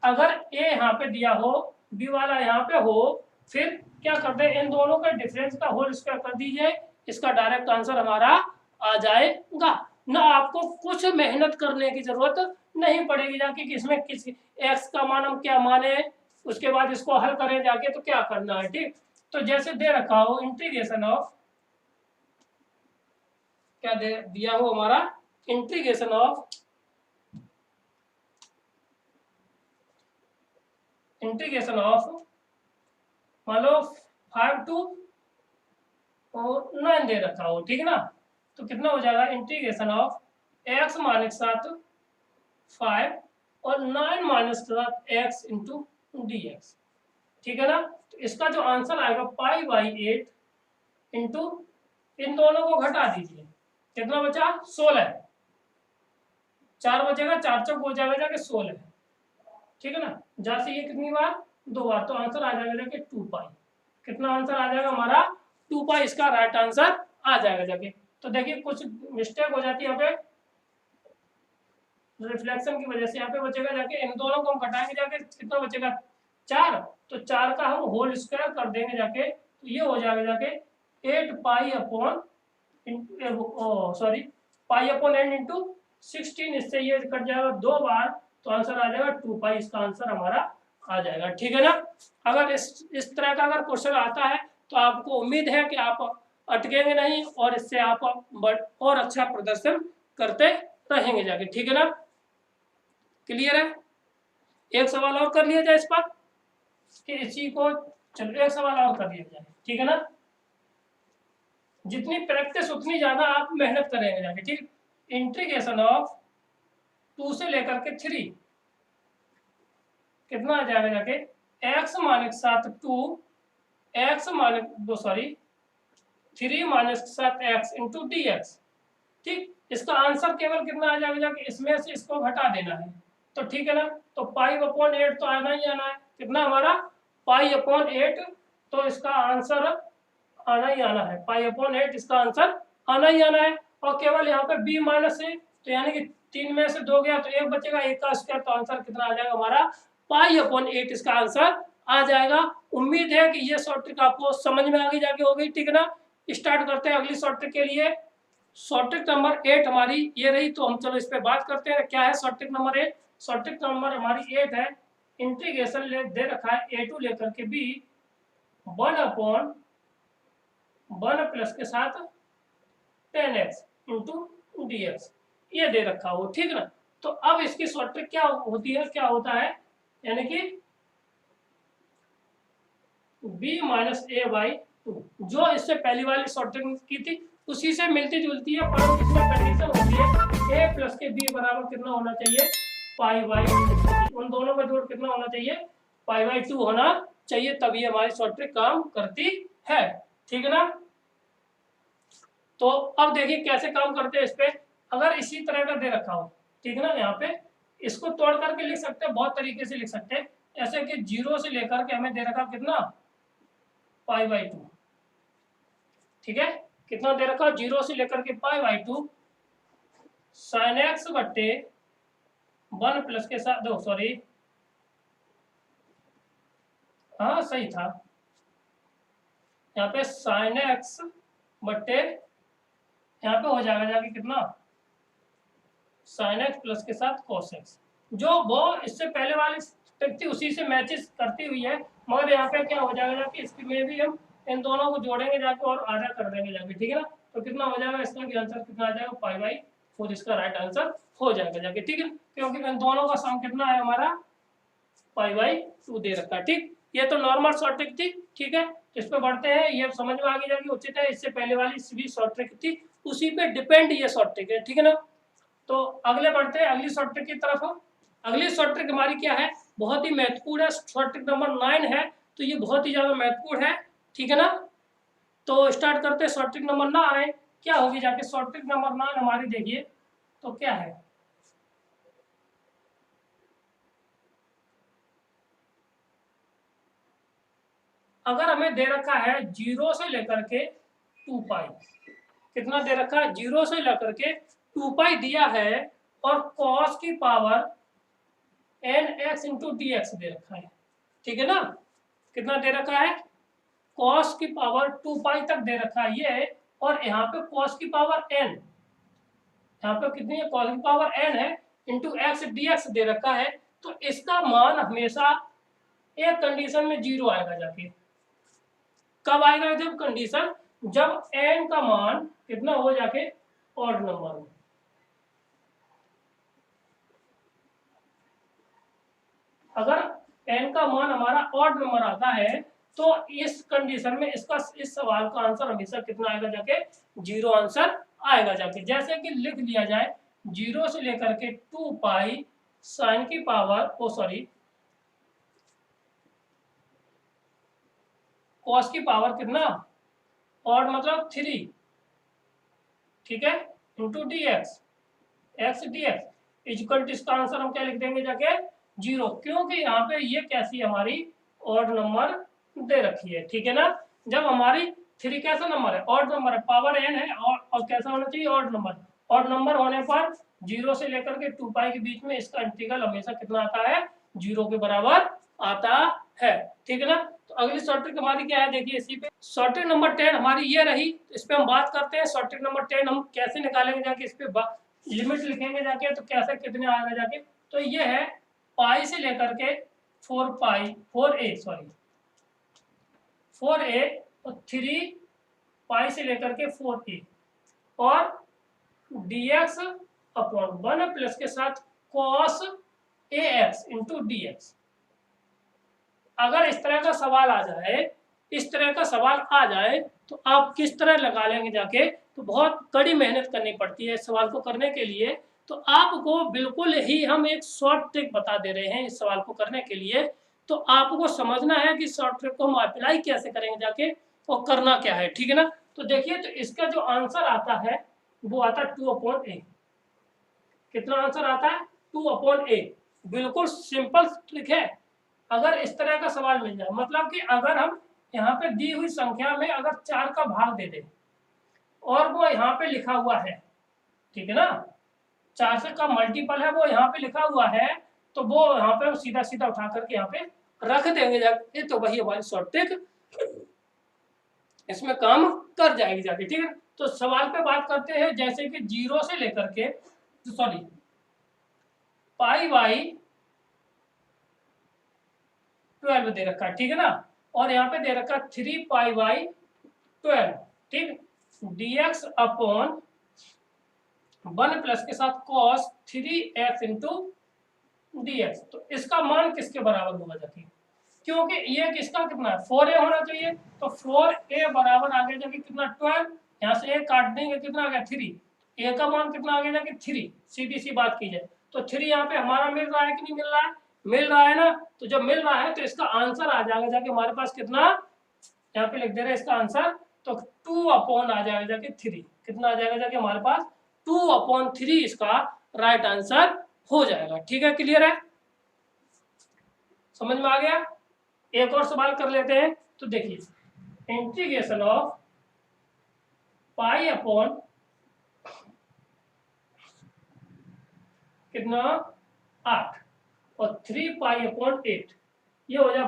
अगर a यहाँ पे दिया हो, b वाला यहाँ पे हो, फिर क्या करते हैं इन दोनों के डिफरेंस का होल स्क्वायर कर दीजिए, इसका डायरेक्ट आंसर हमारा आ जाएगा ना। आपको कुछ मेहनत करने की जरूरत नहीं पड़ेगी जाके कि इसमें किस x का मान हम क्या माने, उसके बाद इसको हल करें जाके तो क्या करना है। ठीक, तो जैसे दे रखा हो इंटीग्रेशन ऑफ, क्या दे दिया हो हमारा इंटीग्रेशन ऑफ मान लो 5 टू 9 दे रखा हो। ठीक है ना। तो कितना हो जाएगा इंटीग्रेशन ऑफ x माइनस के साथ 5 और 9 माइनस के साथ x इंटू डी एक्स। ठीक है ना। तो इसका जो आंसर आएगा पाई बाई 8 इंटू, इन दोनों को घटा दीजिए, कितना बचा 16, 4 बचेगा, 4 चौक हो जाएगा जाके 16। ठीक है ना। जहाँ से ये कितनी बार 2 बार, तो आंसर आ जाएगा जाके 2 पाई, कितना आंसर आ जाएगा हमारा 2 पाई, इसका राइट आंसर आ जाएगा जाके। तो देखिए कुछ मिस्टेक हो जाती है यहाँ पे रिफ्लेक्शन की वजह से, यहाँ पे बचेगा जाके इन दोनों को हम घटाएंगे जाके कितना बचेगा 4, तो 4 का हम होल स्क्वायर कर देंगे जाके, तो ये हो जाएगा जाके 8 pi upon pi upon N into 16, इससे ये कट जाएगा 2 बार, तो आंसर आ जाएगा 2 पाई, इसका आंसर हमारा आ जाएगा। ठीक है ना। अगर इस तरह का अगर क्वेश्चन आता है तो आपको उम्मीद है कि आप अटकेंगे नहीं और इससे आप और अच्छा प्रदर्शन करते रहेंगे जाके। ठीक है ना। क्लियर है। एक सवाल और कर लिया जाए इस पर कि इसी को, चलो एक सवाल और कर लिया जाए। ठीक है ना। जितनी प्रैक्टिस उतनी ज्यादा आप मेहनत करेंगे जाके। ठीक, इंटीग्रेशन ऑफ 2 से लेकर के 3 कितना आ जाएगा जाके x माइनस के साथ 2 x माइनस 3 माइनस के साथ x इंटू डी एक्स। ठीक, इसका आंसर केवल कितना आ जाएगा जाके इसमें से इसको घटा देना है, तो ठीक है ना। तो पाई अपॉन 8 तो आना ही आना है, कितना हमारा पाई अपॉन 8, तो इसका आंसर आना ही आना है, पाई अपॉन 8 इसका आंसर आना ही आना है। और केवल यहाँ पे b माइनस है, तो यानी कि 3 में से 2 गया तो 1 बचेगा, 1 का स्क्वायर, तो आंसर कितना आ जाएगा हमारा पाई अपॉन 8 इसका आंसर आ जाएगा। उम्मीद है कि ये शॉर्ट ट्रिक आपको समझ में आगे जाके हो गई। ठीक है ना। स्टार्ट करते हैं अगली शॉर्ट ट्रिक के लिए। शॉर्ट ट्रिक नंबर 8 हमारी ये रही, तो हम चलो इस पे बात करते हैं क्या है short trick number 8। Short trick number हमारी 8 है, इंटीग्रेशन दे रखा है a2 लेकर के b 1 अपॉन 1 प्लस के साथ 10x इंटू डी एक्स, ये दे रखा हो। ठीक है ना। तो अब इसकी शॉर्ट ट्रिक क्या होती है, क्या होता है, यानी कि b माइनस a बाई 2, जो इससे पहली वाली शॉर्ट ट्रिक की थी उसी से मिलती जुलती है, पर इसमें कंडीशन होती है ए प्लस के बी बराबर कितना होना चाहिए, पाई बाई 2। उन दोनों का जोड़ कितना होना चाहिए, पाई बाई 2 होना चाहिए, तभी हमारी शॉर्ट ट्रिक काम करती है। ठीक है ना। तो अब देखिए कैसे काम करते हैं इस पे। अगर इसी तरह का दे रखा हो, ठीक है ना, यहाँ पे इसको तोड़ करके लिख सकते हैं, बहुत तरीके से लिख सकते हैं, ऐसे कि 0 से लेकर के हमें दे रखा कितना, पाई बाई 2। ठीक है, कितना दे रखा, 0 से लेकर के पाई बाई 2 साइन एक्स बट्टे 1 प्लस के साथ, दो सॉरी, हाँ सही था, यहाँ पे साइन एक्स बट्टे, यहाँ पे हो जाएगा जाके कितना, साइन एक्स प्लस के साथ कॉस एक्स, जो वो इससे पहले वाली ट्रिक थी उसी से मैचेस करती हुई है, मगर यहाँ पे क्या हो जाएगा जाके इसकी में भी हम इन दोनों को जोड़ेंगे जाके और आधा कर देंगे जाके। ठीक है ना, तो कितना हो जाएगा इसका आंसर कितना आ जाएगा, पाई बाई 4 इसका राइट आंसर हो जाएगा जाके। ठीक है, क्योंकि इन दोनों का सम कितना है हमारा, पाई बाई 2 दे रखा है। ठीक, ये तो नॉर्मल शॉर्ट ट्रिक थी। ठीक है, इस पे बढ़ते हैं, ये समझ में आ गई जाएगी उचित है, इससे पहले वाली भी शॉर्ट ट्रिक थी, उसी पे डिपेंड ये शॉर्ट ट्रिक है। ठीक है ना, तो अगले बढ़ते हैं अगली शॉर्ट ट्रिक की तरफ। अगली शॉर्ट ट्रिक हमारी क्या है, बहुत ही महत्वपूर्ण है, शॉर्ट ट्रिक नंबर 9 है, तो ये बहुत ही ज्यादा महत्वपूर्ण है। ठीक है ना, तो स्टार्ट करते हैं शॉर्ट ट्रिक नंबर 9। क्या होगी जाके शॉर्ट ट्रिक नंबर 9 हमारी, देखिए तो क्या है, अगर हमें दे रखा है 0 से लेकर के 2 पाई, कितना दे रखा है, 0 से लेकर के 2 पाई दिया है, और cos की power nx into D X दे रखा है। ठीक है ना, कितना दे रखा है, cos की पावर 2 पाई तक दे रखा है ये, और यहाँ पे cos की पावर n, यहाँ पे कितनी है, cos की पावर n है, इंटू एक्स डी एक्स दे रखा है, तो इसका मान हमेशा एक कंडीशन में 0 आएगा जाके। कब आएगा, जब कंडीशन, जब n का मान कितना हो जाके ऑड नंबर हो। अगर n का मान हमारा ऑड नंबर आता है, तो इस कंडीशन में इसका, इस सवाल का आंसर हमेशा कितना आएगा जाके, 0 आंसर आएगा जाके। जैसे कि लिख लिया जाए 0 से लेकर के 2 पाई साइन की पावर, ओ सॉरी, कॉस की पावर कितना, ऑड मतलब 3, ठीक है, into D X, X D X equal to, इसका आंसर हम क्या लिख देंगे जाके, 0, क्योंकि यहाँ पे ये कैसी हमारी ऑड नंबर दे रखी है। ठीक है ना, जब हमारी 3 कैसा नंबर है, ऑड नंबर है, पावर n है, और कैसा होना चाहिए, ऑड नंबर। ऑड नंबर होने पर 0 से लेकर के 2 पाई के बीच में इसका इंटीग्रल हमेशा कितना आता है, 0 के बराबर आता है। ठीक है ना, तो अगली शॉर्ट ट्रिक हमारी क्या है, देखिए इसी पे शॉर्ट ट्रिक नंबर 10 हमारी ये रही, इस पे हम बात करते हैं शॉर्ट ट्रिक नंबर 10 हम कैसे निकालेंगे जाके, इस पे लिमिट लिखेंगे जाके, तो कैसे कितने आएगा जाके, तो ये है पाई से लेकर के 4a सॉरी 4a और 3 पाई से लेकर के 4a, और dx अपॉन 1 प्लस के साथ cos ax into D x. अगर इस तरह का सवाल आ जाए, इस तरह का सवाल आ जाए, तो आप किस तरह लगा लेंगे जाके, तो बहुत कड़ी मेहनत करनी पड़ती है इस सवाल को करने के लिए। तो आपको बिल्कुल ही हम एक शॉर्ट ट्रिक बता दे रहे हैं इस सवाल को करने के लिए, तो आपको समझना है कि शॉर्ट ट्रिक को हम अप्लाई कैसे करेंगे जाके, और करना क्या है। ठीक है ना, तो देखिए, तो इसका जो आंसर आता है वो आता है 2/a। कितना आंसर आता है, 2/a। बिल्कुल सिंपल ट्रिक है। अगर इस तरह का सवाल मिल जाए, मतलब कि अगर हम यहाँ पे दी हुई संख्या में अगर 4 का भाग दे दें, और वो यहाँ पे लिखा हुआ है, ठीक है ना, 4 से का मल्टीपल है वो यहाँ पे लिखा हुआ है, तो वो यहाँ पे सीधा सीधा उठा करके यहाँ पे रख देंगे जाके, तो वही हमारी शॉर्ट ट्रिक इसमें काम कर जाएगी जाके। ठीक है, तो सवाल पे बात करते हैं, जैसे कि 0 से लेकर के, सॉरी, पाई बाई 12 दे रखा है। ठीक है ना, और यहाँ पे दे रखा 3 पाई बाई 12। ठीक, dx अपॉन 1 प्लस के साथ cos 3x into D X. तो इसका मान किसके बराबर होगा जाके, क्योंकि ये किसका कितना है, 4a होना चाहिए, तो 4a बराबर आगे जाके कितना, 12, यहाँ से एक काट देंगे, कितना आ गया 3, ए का मान कितना आ गया जाके 3, सीधी सी बात की जाए तो 3 यहाँ पे हमारा मिल रहा है कि नहीं मिल रहा है, मिल रहा है ना। तो जब मिल रहा है तो इसका आंसर आ जाएगा जाके हमारे पास कितना, यहाँ पे लिख दे रहे हैं इसका आंसर, तो 2 अपॉन आ जाएगा जाके 3, कितना आ जाएगा जाके हमारे पास 2/3 इसका राइट आंसर हो जाएगा। ठीक है, क्लियर है, समझ में आ गया। एक और सवाल कर लेते हैं, तो देखिए इंटीग्रेशन ऑफ पाई अपॉन कितना 8 और 3 पाई अपॉन 8, ये हो जाए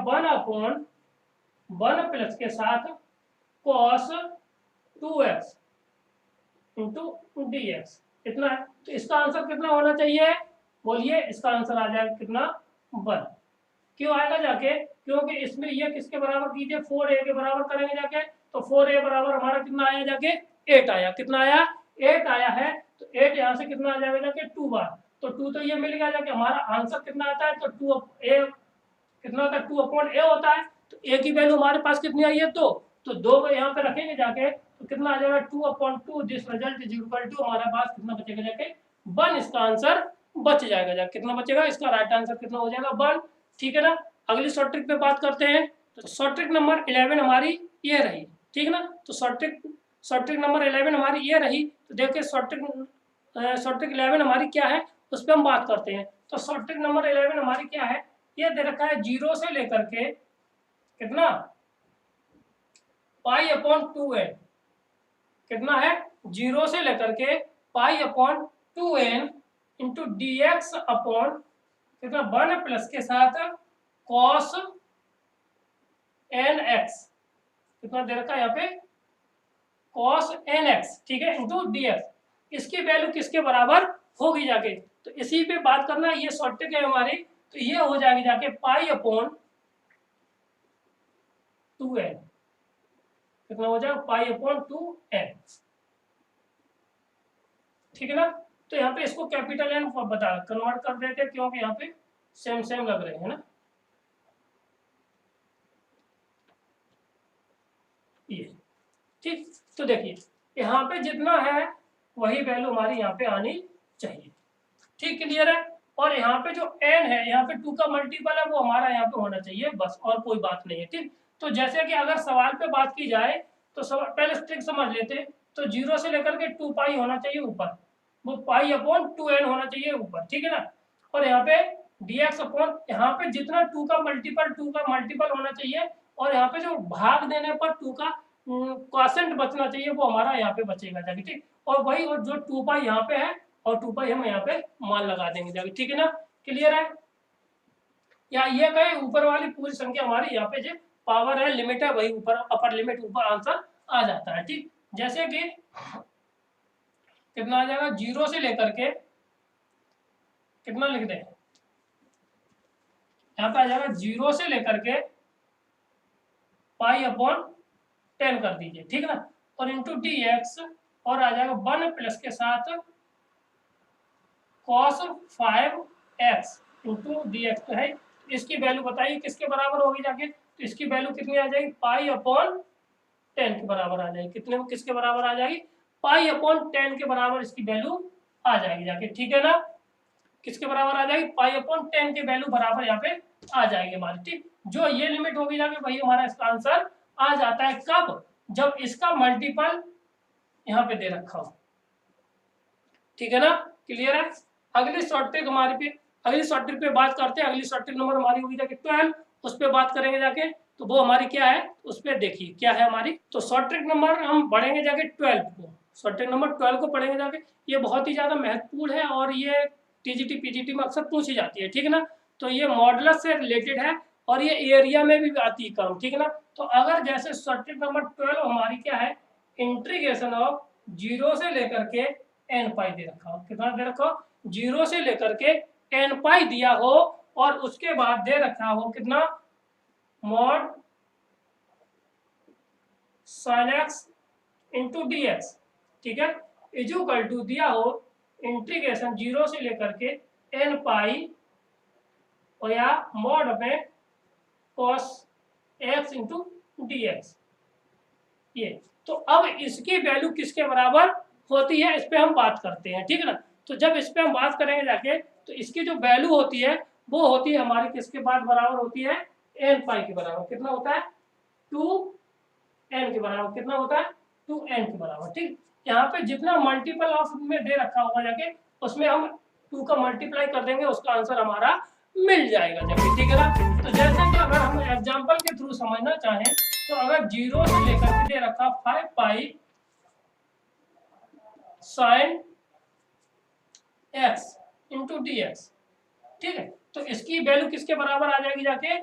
1/1 प्लस के साथ cos 2x into D x, कितना है, तो इसका आंसर कितना होना चाहिए, बोलिए, इसका आंसर आ जाएगा कितना 1। क्यों आएगा जाके, क्योंकि इसमें ये किसके बराबर कीजिए 4a के बराबर करेंगे जाके, तो 4a बराबर हमारा कितना आया जाके 8 आया, कितना आया 8 आया है, तो 8 यहाँ से कितना आ जाएगा जाके 2 बार, तो 2 तो ये मिल गया जाके हमारा आंसर कितना आता है, तो 2a कितना होता है 2/a होता है, तो a की वैल्यू हमारे पास कितनी आई है, तो 2 को यहाँ पे रखेंगे जाके, तो कितना आ जाएगा 2/2, this result is equal to हमारे पास कितना बचेगा जाके 1, इसका आंसर बच जाएगा जाके, कितना बचेगा, इसका राइट आंसर कितना हो जाएगा 1। ठीक है ना, अगली शॉर्ट ट्रिक पे बात करते हैं, तो शॉर्ट ट्रिक नंबर 11 हमारी ये रही, ठीक है ना, तो शॉर्ट ट्रिक नंबर 11 हमारी ये रही, तो देखिए शॉर्ट ट्रिक 11 हमारी क्या है उस पर हम बात करते हैं। तो शॉर्ट ट्रिक नंबर 11 हमारी क्या है, ये दे रखा है 0 से लेकर के कितना π/2n, कितना है 0 से लेकर के π/2n into D x upon कितना 1 प्लस के साथ cos nx, कितना दे रखा है यहाँ पे cos nx, ठीक है, इंटू डी एक्स, इसकी वैल्यू किसके बराबर होगी जाके, तो इसी पे बात करना, ये शॉर्ट ट्रिक है हमारी, तो ये हो जाएगी जाके π/2n, कितना हो जाएगा π/2n, ठीक है ना। तो यहाँ पे इसको कैपिटल एन बता कन्वर्ट कर देते हैं, क्योंकि यहाँ पे सेम सेम लग रहे हैं ना, ये ठीक। तो देखिए यहाँ पे जितना है वही वैल्यू हमारी यहाँ पे आनी चाहिए, ठीक, क्लियर है। और यहाँ पे जो n है, यहाँ पे 2 का मल्टीपल है वो हमारा यहाँ पे होना चाहिए, बस और कोई बात नहीं है, ठीक। तो जैसे कि अगर सवाल पे बात की जाए तो पहले ट्रिक समझ लेते, तो 0 से लेकर के 2 पाई होना चाहिए ऊपर, वो π/2n होना चाहिए ऊपर, ठीक है ना। और यहाँ पे dx अपॉन, यहाँ पे जितना 2 का मल्टीपल होना चाहिए, और यहाँ पे जो भाग देने पर 2 का क्वोशिएंट बचना चाहिए वो हमारा यहाँ पे बचेगा जाके, ठीक। और वही, और जो 2 पाई यहाँ पे है और 2 पाई हम यहाँ पे मान लगा देंगे जाके, ठीक है ना, क्लियर है। या ये कहे ऊपर वाली पूरी संख्या हमारी यहाँ पे जो पावर है, लिमिट है, वही ऊपर अपर लिमिट ऊपर आंसर आ जाता है, ठीक। जैसे कि कितना आ जाएगा 0 से लेकर के कितना लिख दें, यहाँ पे आ जाएगा 0 से लेकर के π/10 कर दीजिए, ठीक है ना, और इंटू डी एक्स, और आ जाएगा 1 प्लस के साथ cos 5x into D X, तो है इसकी वैल्यू बताइए किसके बराबर होगी जाके, तो इसकी वैल्यू कितनी आ जाएगी π/10 के बराबर आ जाएगी, कितने किसके बराबर आ जाएगी π/10 के बराबर इसकी वैल्यू आ जाएगी जाके, ठीक है ना, किसके बराबर आ जाएगी π/10 के वैल्यू बराबर यहाँ पे आ जाएगी हमारी, ठीक। जो ये लिमिट होगी जाके वही हमारा इसका आंसर आ जाता है, कब, जब इसका मल्टीपल यहाँ पे दे रखा हो, ठीक है ना, क्लियर है। अगली शॉर्ट ट्रिक पे बात करते हैं, अगली शॉर्ट ट्रिक नंबर हमारी होगी जाके 12, उस पर बात करेंगे जाके, तो वो हमारी क्या है उस पर देखिए क्या है हमारी। तो शॉर्ट ट्रिक नंबर हम पढ़ेंगे जाके 12 को, शॉर्ट ट्रिक नंबर 12 को पढ़ेंगे जाके, ये बहुत ही ज्यादा महत्वपूर्ण है और ये टीजीटी पीजीटी में अक्सर पूछी जाती है, ठीक है ना। तो ये मॉडुलस से रिलेटेड है और ये एरिया में भी आती है कम, ठीक है ना। तो अगर जैसे शॉर्ट ट्रिक नंबर 12 हमारी क्या है, इंटीग्रेशन ऑफ 0 से लेकर के n पाई दे रखा हो, कितना दे रखा हो 0 से लेकर के n पाई दिया हो, और उसके बाद दे रखा हो कितना mod sin x into D x, ठीक है, इक्वल टू दिया हो इंटीग्रेशन 0 से लेकर के n पाई, और या मॉड में cos x into D x, ये तो अब इसकी वैल्यू किसके बराबर होती है, इस पे हम बात करते हैं, ठीक है ना। तो जब इस पे हम बात करेंगे जाके, तो इसकी जो वैल्यू होती है वो होती है हमारी किसके बाद बराबर होती है, एन पाई के बराबर। कितना होता है, 2n के बराबर। कितना होता है, 2n के बराबर, ठीक। यहाँ पे जितना मल्टीपल ऑफ में दे रखा होगा जाके, उसमें हम 2 का मल्टीप्लाई कर देंगे, उसका आंसर हमारा मिल जाएगा जाके, ठीक है ना। तो जैसे कि अगर हम एग्जांपल के थ्रू समझना चाहें, तो अगर 0 से लेकर के दे रखा 5 pi sine x into D x, ठीक है। तो इसकी वैल्यू किसके बराबर आ जाएगी जाके,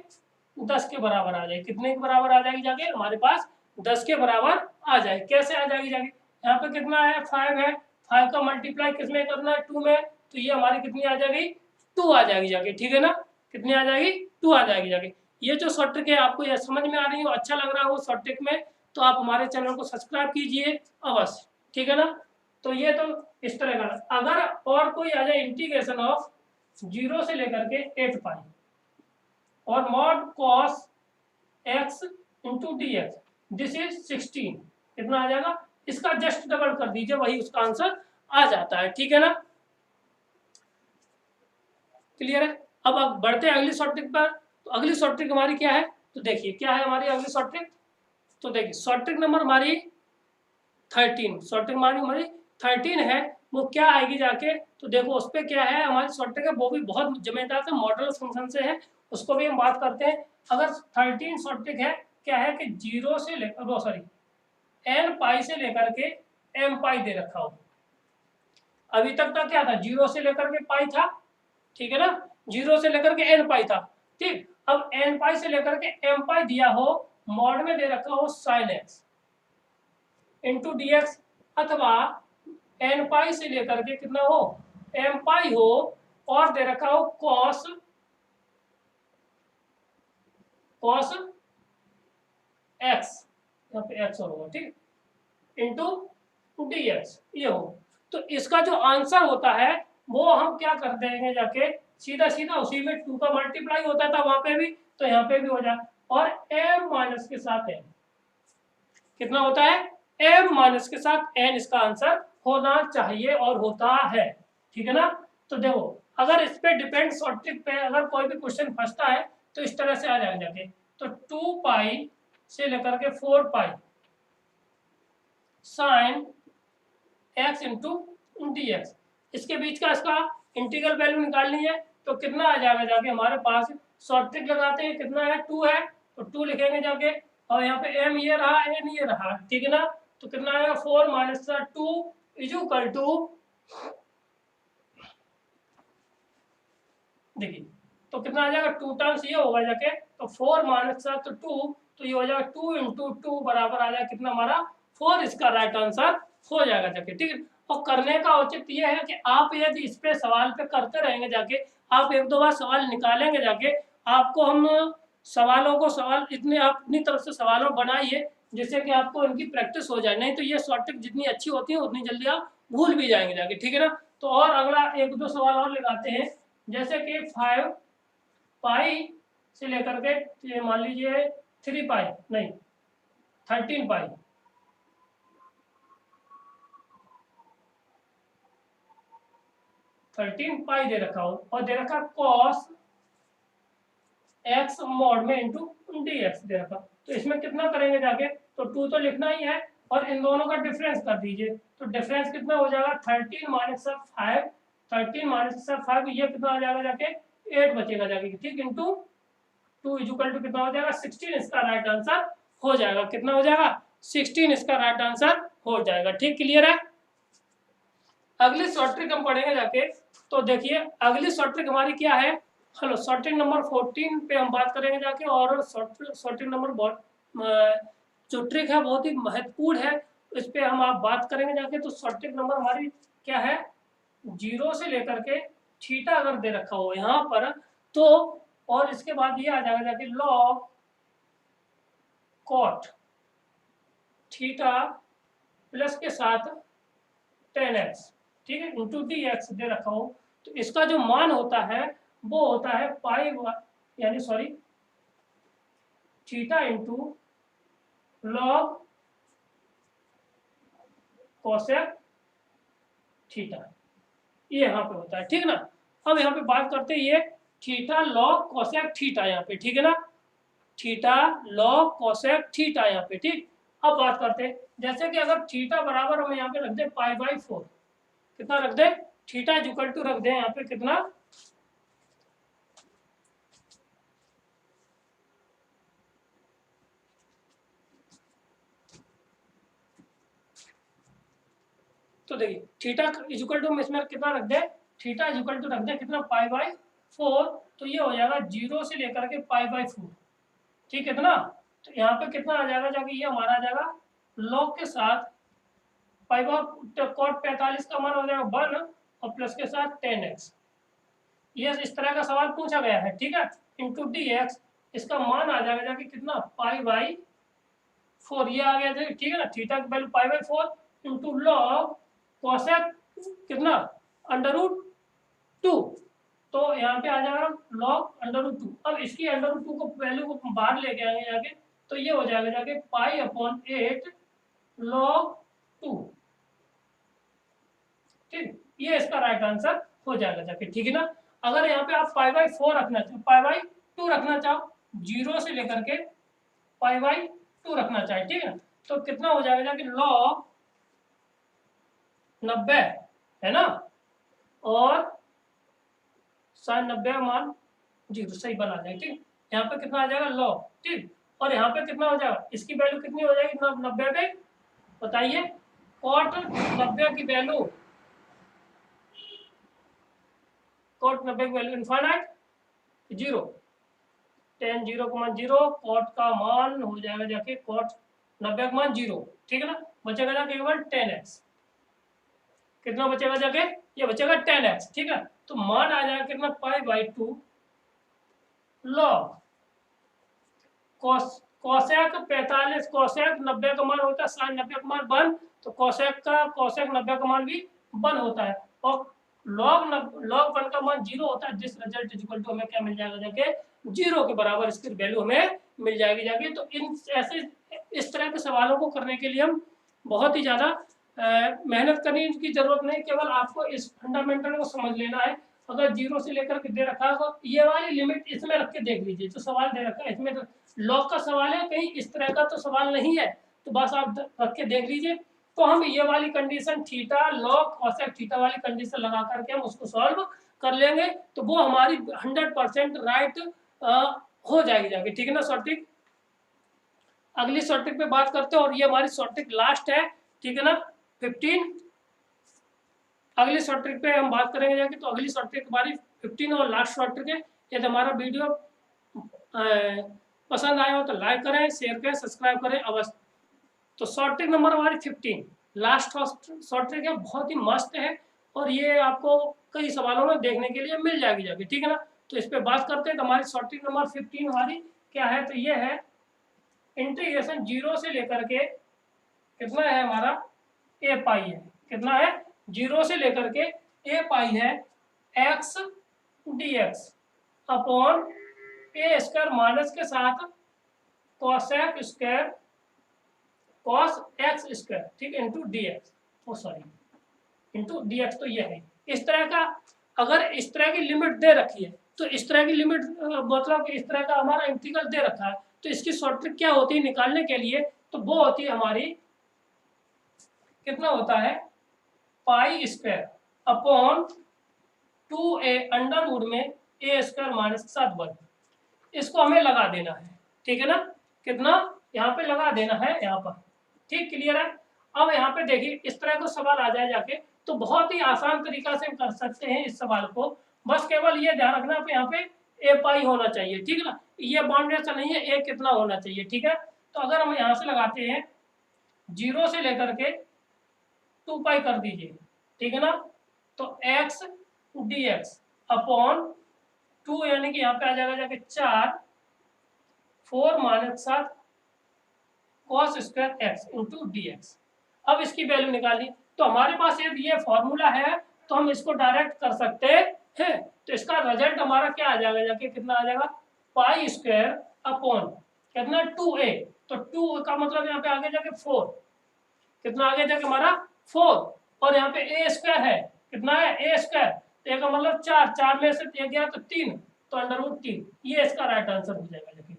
10 के बराबर आ जाएगी। कितने के बराबर आ जाएगी जाके, हमारे पास 10 के बराबर आ जाएगी। कैसे आ जाएगी जाके, यहाँ पे कितना है, 5 है, 5 का मल्टीप्लाई किसमें करना है, 2 में, तो ये हमारी कितनी आ जाएगी, 2 आ जाएगी जाके, ठीक है ना। कितनी आ जाएगी, 2 आ जाएगी जाके। ये जो शॉर्ट ट्रिक है आपको यह समझ में आ रही हो, अच्छा लग रहा हो शॉर्ट ट्रिक में, तो आप हमारे चैनल को सब्सक्राइब कीजिए अवश्य, ठीक है ना। तो ये तो इस तरह का। अगर और कोई आ जाए इंटीग्रेशन ऑफ 0 से लेकर के 8 पाई और mod cos x into D X, this is 16, कितना आ जाएगा, इसका जस्ट डबल कर दीजिए, वही उसका आंसर आ जाता है, ठीक है ना। क्लियर है। अब बढ़ते हैं अगली शॉर्ट ट्रिक पर। तो अगली शॉर्ट ट्रिक हमारी क्या है, तो देखिए क्या है हमारी अगली शॉर्ट ट्रिक। तो देखिए शॉर्ट ट्रिक नंबर हमारी 13, शॉर्ट ट्रिक हमारी 13 है। वो क्या आएगी जाके, तो देखो उस पर क्या है हमारी शॉर्ट ट्रिक है, वो भी बहुत जमेदार से मॉडल फंक्शन से है, उसको भी हम बात करते हैं। अगर 13 शॉर्ट ट्रिक है, क्या है कि 0 से लेकर वो सॉरी n पाई से लेकर के m पाई दे रखा हो। अभी तक का क्या था, 0 से लेकर के पाई था, ठीक है ना, 0 से लेकर के n पाई था, ठीक। अब n पाई से लेकर के m पाई दिया हो, मॉड में दे रखा हो sine x into D X, अथवा n पाई से लेकर के कितना हो, m पाई हो, और दे रखा हो cos x, यहाँ पे x होगा, ठीक, इंटू डी एक्स, ये हो। तो इसका जो आंसर होता है वो हम क्या कर देंगे जाके, सीधा सीधा उसी में 2 का मल्टीप्लाई होता था वहां पे भी, तो यहाँ पे भी हो जाए, और m माइनस के साथ n, कितना होता है, m माइनस के साथ n इसका आंसर होना चाहिए और होता है, ठीक है ना। तो देखो अगर इस पे डिपेंड शॉर्ट ट्रिक पे अगर कोई भी क्वेश्चन फंसता है, तो इस तरह से आ जाएगा जाके। तो 2 पाई से लेकर के 4 pi sine x into D x, इसके बीच का इसका इंटीग्रल वैल्यू निकालनी है, तो कितना आ जाएगा जाके हमारे पास, शॉर्ट ट्रिक लगाते हैं, कितना है, 2 है, तो 2 लिखेंगे जाके, और यहाँ पे m ये रहा, n ये रहा, ठीक है ना। तो कितना आएगा, 4 माइनस 2 इज इक्वल टू, देखिए तो कितना आ जाएगा, 2 टाइम्स ये होगा जाके, तो 4 माइनस 2, तो ये हो जाएगा 2 इंटू 2 बराबर आ जाएगा कितना हमारा, 4, इसका राइट आंसर हो जाएगा जाके, ठीक है। और करने का औचित्य ये है कि आप यदि इस पे सवाल पे करते रहेंगे जाके, आप 1-2 बार सवाल निकालेंगे जाके, आपको हम सवालों को सवाल इतने आप अपनी तरफ से सवालों बनाइए जिससे कि आपको इनकी प्रैक्टिस हो जाए, नहीं तो ये शॉर्ट ट्रिक जितनी अच्छी होती है उतनी जल्दी आप भूल भी जाएंगे जाके, ठीक है ना। तो और अगला 1-2 सवाल और लगाते हैं, जैसे कि 5 पाई से लेकर के मान लीजिए 3 पाई नहीं 13 पाई, 13 पाई दे रखा हो, और दे रखा कॉस x मॉड में इंटू डी एक्स दे रखा। तो इसमें कितना करेंगे जाके, तो 2 तो लिखना ही है, और इन दोनों का डिफरेंस कर दीजिए, तो डिफरेंस कितना हो जाएगा, 13 माइनस 5, 13 माइनस 5, ये कितना आ जाएगा जाके, 8 बचेगा जाके, ठीक, इंटू 2 इक्वल टू कितना हो जाएगा, 16, इसका राइट आंसर हो जाएगा, कितना हो जाएगा, 16 इसका राइट आंसर हो जाएगा, ठीक, क्लियर है। अगली शॉर्ट ट्रिक हम पढ़ेंगे जाके, तो देखिए अगली शॉर्ट ट्रिक हमारी क्या है, हेलो शॉर्ट ट्रिक नंबर 14 पे हम बात करेंगे जाके, और शॉर्ट ट्रिक नंबर बहुत जो ट्रिक है बहुत ही महत्वपूर्ण है, इस पे हम आप बात करेंगे जाके। तो शॉर्ट ट्रिक नंबर हमारी क्या है, 0 से लेकर के थीटा अगर दे रखा हो यहाँ पर, तो और इसके बाद ये आ जाएगा जाके लॉग कॉट थीटा प्लस के साथ 10x, ठीक है, इंटू डी एक्स दे रखा हो, तो इसका जो मान होता है वो होता है पाई यानी sorry theta into log cosec theta, ये यहाँ पे होता है, ठीक है ना। अब यहाँ पे बात करते हैं ये थीटा लॉग कोसेक थीटा यहाँ पे, ठीक है ना, थीटा लॉग कोसेक थीटा यहाँ पे, ठीक। अब बात करते हैं जैसे कि अगर थीटा बराबर हम यहाँ पे रख दे π/4, कितना रख दे, थीटा इज इक्वल टू रख दे यहाँ पे कितना, तो देखिए थीटा इज इक्वल टू इसमें कितना रख दे, थीटा इज इक्वल टू रख दे कितना π/4, तो ये हो जाएगा 0 से लेकर के π/4, ठीक है ना। तो यहाँ पे कितना आ जाएगा, जाके ये हमारा आ जाएगा लॉग के साथ cot 45 का मान हो जाएगा 1 और प्लस के साथ 10x, ये इस तरह का सवाल पूछा गया है, ठीक है, इंटू dx, इसका मान आ जाएगा जाके कितना π/4, ये आ गया, ठीक है ना, थीटा की वैल्यू π/4 इंटू लॉग कोसेक कितना √2, तो यहाँ पे आ जाएगा log √2। अब इसकी √2 को वैल्यू को बाहर लेके आएंगे जाके, तो ये हो जाएगा जाके π/8 log 2, ठीक, ये इसका राइट आंसर हो जाएगा जाके, ठीक है ना। अगर यहाँ पे आप π/4 रखना चाहो, π/2 रखना चाहो, 0 से लेकर के π/2 रखना चाहे, ठीक है, तो कितना हो जाएगा जाके log 90 है ना, और sin 90 का मान 0 सही बना जाएगा, ठीक। यहाँ पे कितना आ जाएगा log, ठीक, और यहाँ पे कितना हो जाएगा, इसकी वैल्यू कितनी हो जाएगी 90 पे, बताइए, cot 90 की वैल्यू, cot 90 की वैल्यू इनफाइनाइट 0, tan 0 का मान 0, cot का मान हो जाएगा जाके cot 90 का मान 0, ठीक है ना, बचेगा जाके केवल 10x, कितना बचेगा जाके, ये बचेगा 10x, ठीक है, तो मान आ जाएगा कितना π/2 log कोसेक 45, कोसेक 90 का मान होता है sin 90 का मान 1, तो कोसेक 90 का मान भी 1 होता है, और log 1 का मान 0 होता है, जिस रिजल्ट इज इक्वल टू हमें क्या मिल जाएगा जाके 0 के बराबर इसकी वैल्यू हमें मिल जाएगी जाके। तो इन ऐसे इस तरह के सवालों को करने के लिए हम बहुत ही ज़्यादा मेहनत करने की जरूरत नहीं, केवल आपको इस फंडामेंटल को समझ लेना है। अगर 0 से लेकर के दे रखा है तो ये वाली लिमिट इसमें रख के देख लीजिए, जो सवाल दे रखा है इसमें तो लॉग का सवाल है, कहीं इस तरह का तो सवाल नहीं है, तो बस आप रख के देख लीजिए। तो हम ये वाली condition theta log cosec theta वाली कंडीशन लगा करके हम उसको सॉल्व कर लेंगे, तो वो हमारी 100% राइट हो जाएगी जाके, ठीक है ना। शॉर्ट ट्रिक अगली शॉर्ट ट्रिक पे बात करते हैं, और ये हमारी शॉर्ट ट्रिक लास्ट है, ठीक है ना, 15। अगली शॉर्ट ट्रिक पे हम बात करेंगे जाके, तो अगली शॉर्ट ट्रिक हमारी 15 और लास्ट शॉर्ट ट्रिक है। यदि हमारा वीडियो पसंद आया हो तो लाइक करें, शेयर करें, सब्सक्राइब करें अवश्य। तो शॉर्ट ट्रिक नंबर हमारी 15 लास्ट शॉर्ट ट्रिक है, बहुत ही मस्त है, और ये आपको कई सवालों में देखने के लिए मिल जाएगी जाके, ठीक है ना। तो इस पे बात करते हैं, तो हमारी शॉर्ट ट्रिक नंबर 15 हमारी क्या है, तो ये है इंटीग्रेशन 0 से लेकर के कितना है हमारा a पाई है, कितना है 0 से लेकर के a पाई है x dx upon a square minus के साथ cosec square cos x square, ठीक, इंटू dx, ओ सॉरी इंटू dx, तो ये है इस तरह का। अगर इस तरह की लिमिट दे रखी है, तो इस तरह की लिमिट मतलब इस तरह का हमारा इंटीग्रल दे रखा है, तो इसकी शॉर्ट ट्रिक क्या होती है निकालने के लिए, तो वो होती है हमारी कितना होता है pi square upon 2a under root में a स्क्वायर माइनस के साथ 1, इसको हमें लगा देना है, ठीक है ना, कितना यहाँ पे लगा देना है यहाँ पर, ठीक, क्लियर है। अब यहाँ पे देखिए इस तरह का सवाल आ जाए जाके, तो बहुत ही आसान तरीका से कर सकते हैं इस सवाल को, बस केवल ये ध्यान रखना पे यहाँ पे a पाई होना चाहिए, ठीक है ना, ये बाउंड्री ऐसा नहीं है a कितना होना चाहिए, ठीक है। तो अगर हम यहाँ से लगाते हैं 0 से लेकर के 2 पाई कर दीजिए, ठीक है ना, तो x dx अपॉन 2 यानी कि यहाँ पे आ जाएगा जाके 4 4 minus 7 cos square x into dx। अब इसकी वैल्यू निकाली, तो हमारे पास ये फॉर्मूला है, तो हम इसको डायरेक्ट कर सकते हैं। तो इसका रिजल्ट हमारा क्या आ जाएगा जाके, कितना आ जाएगा पाई स्क्वायर अपॉन कितना 2a, तो 2 का मतलब यहाँ पे आगे जाके 4, कितना आगे जाके हमारा 4 और यहाँ पे ए स्क्वायर है, कितना है ए स्क्वायर, तो ए का मतलब 4, 4 में से 1 गया तो 3, तो अंडर रूट 3, ये इसका राइट आंसर हो जाएगा। देखिए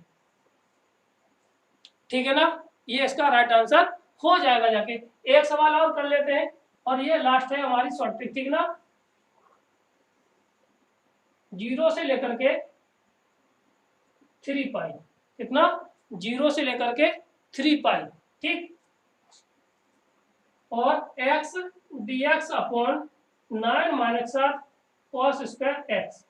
ठीक है ना, ये इसका राइट आंसर हो जाएगा। जाके एक सवाल और कर लेते हैं और ये लास्ट है हमारी शॉर्ट ट्रिक, ठीक ना। 0 से लेकर के 3 पाई, कितना 0 से लेकर के 3 पाई, ठीक, और x dx upon 9 minus cos square x।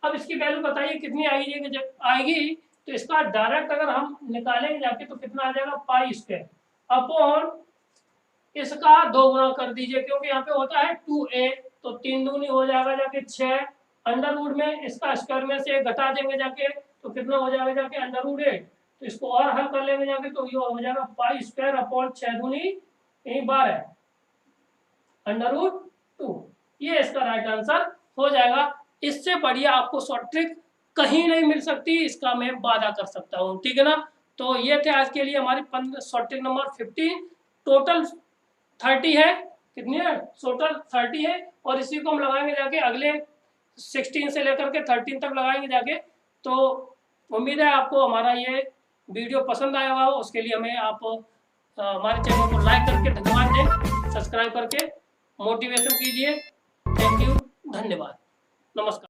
अब इसकी वैल्यू बताइए कितनी आएगी, कि जब आएगी तो इसका डायरेक्ट अगर हम निकालेंगे जाके तो कितना आ जाएगा, पाई स्क्वायर अपॉन इसका 2 गुना कर दीजिए, क्योंकि यहाँ पे होता है 2a, तो 3 दूनी हो जाएगा जाके 6, अंडर रूट में इसका स्क्वायर में से घटा देंगे जाके तो कितना हो जाएगा जाके अंडर रूट 8, तो इसको और हल कर लेंगे जाके तो ये हो जाएगा पाई स्क्वायर अपॉन 6 दूनी यही 12 अंडर रूट 2, ये इसका राइट आंसर हो जाएगा। इससे बढ़िया आपको शॉर्ट ट्रिक कहीं नहीं मिल सकती, इसका मैं वादा कर सकता हूँ, ठीक है ना। तो ये थे आज के लिए हमारी शॉर्ट ट्रिक नंबर 15, टोटल 30 है, कितनी है टोटल 30 है, और इसी को हम लगाएंगे जाके अगले 16 से लेकर के 13 तक लगाएंगे जाके। तो उम्मीद है आपको हमारा ये वीडियो पसंद आया होगा, उसके लिए हमें आप हमारे चैनल को लाइक करके धन्यवाद दें, सब्सक्राइब करके मोटिवेशन कीजिए। थैंक यू, धन्यवाद, नमस्कार।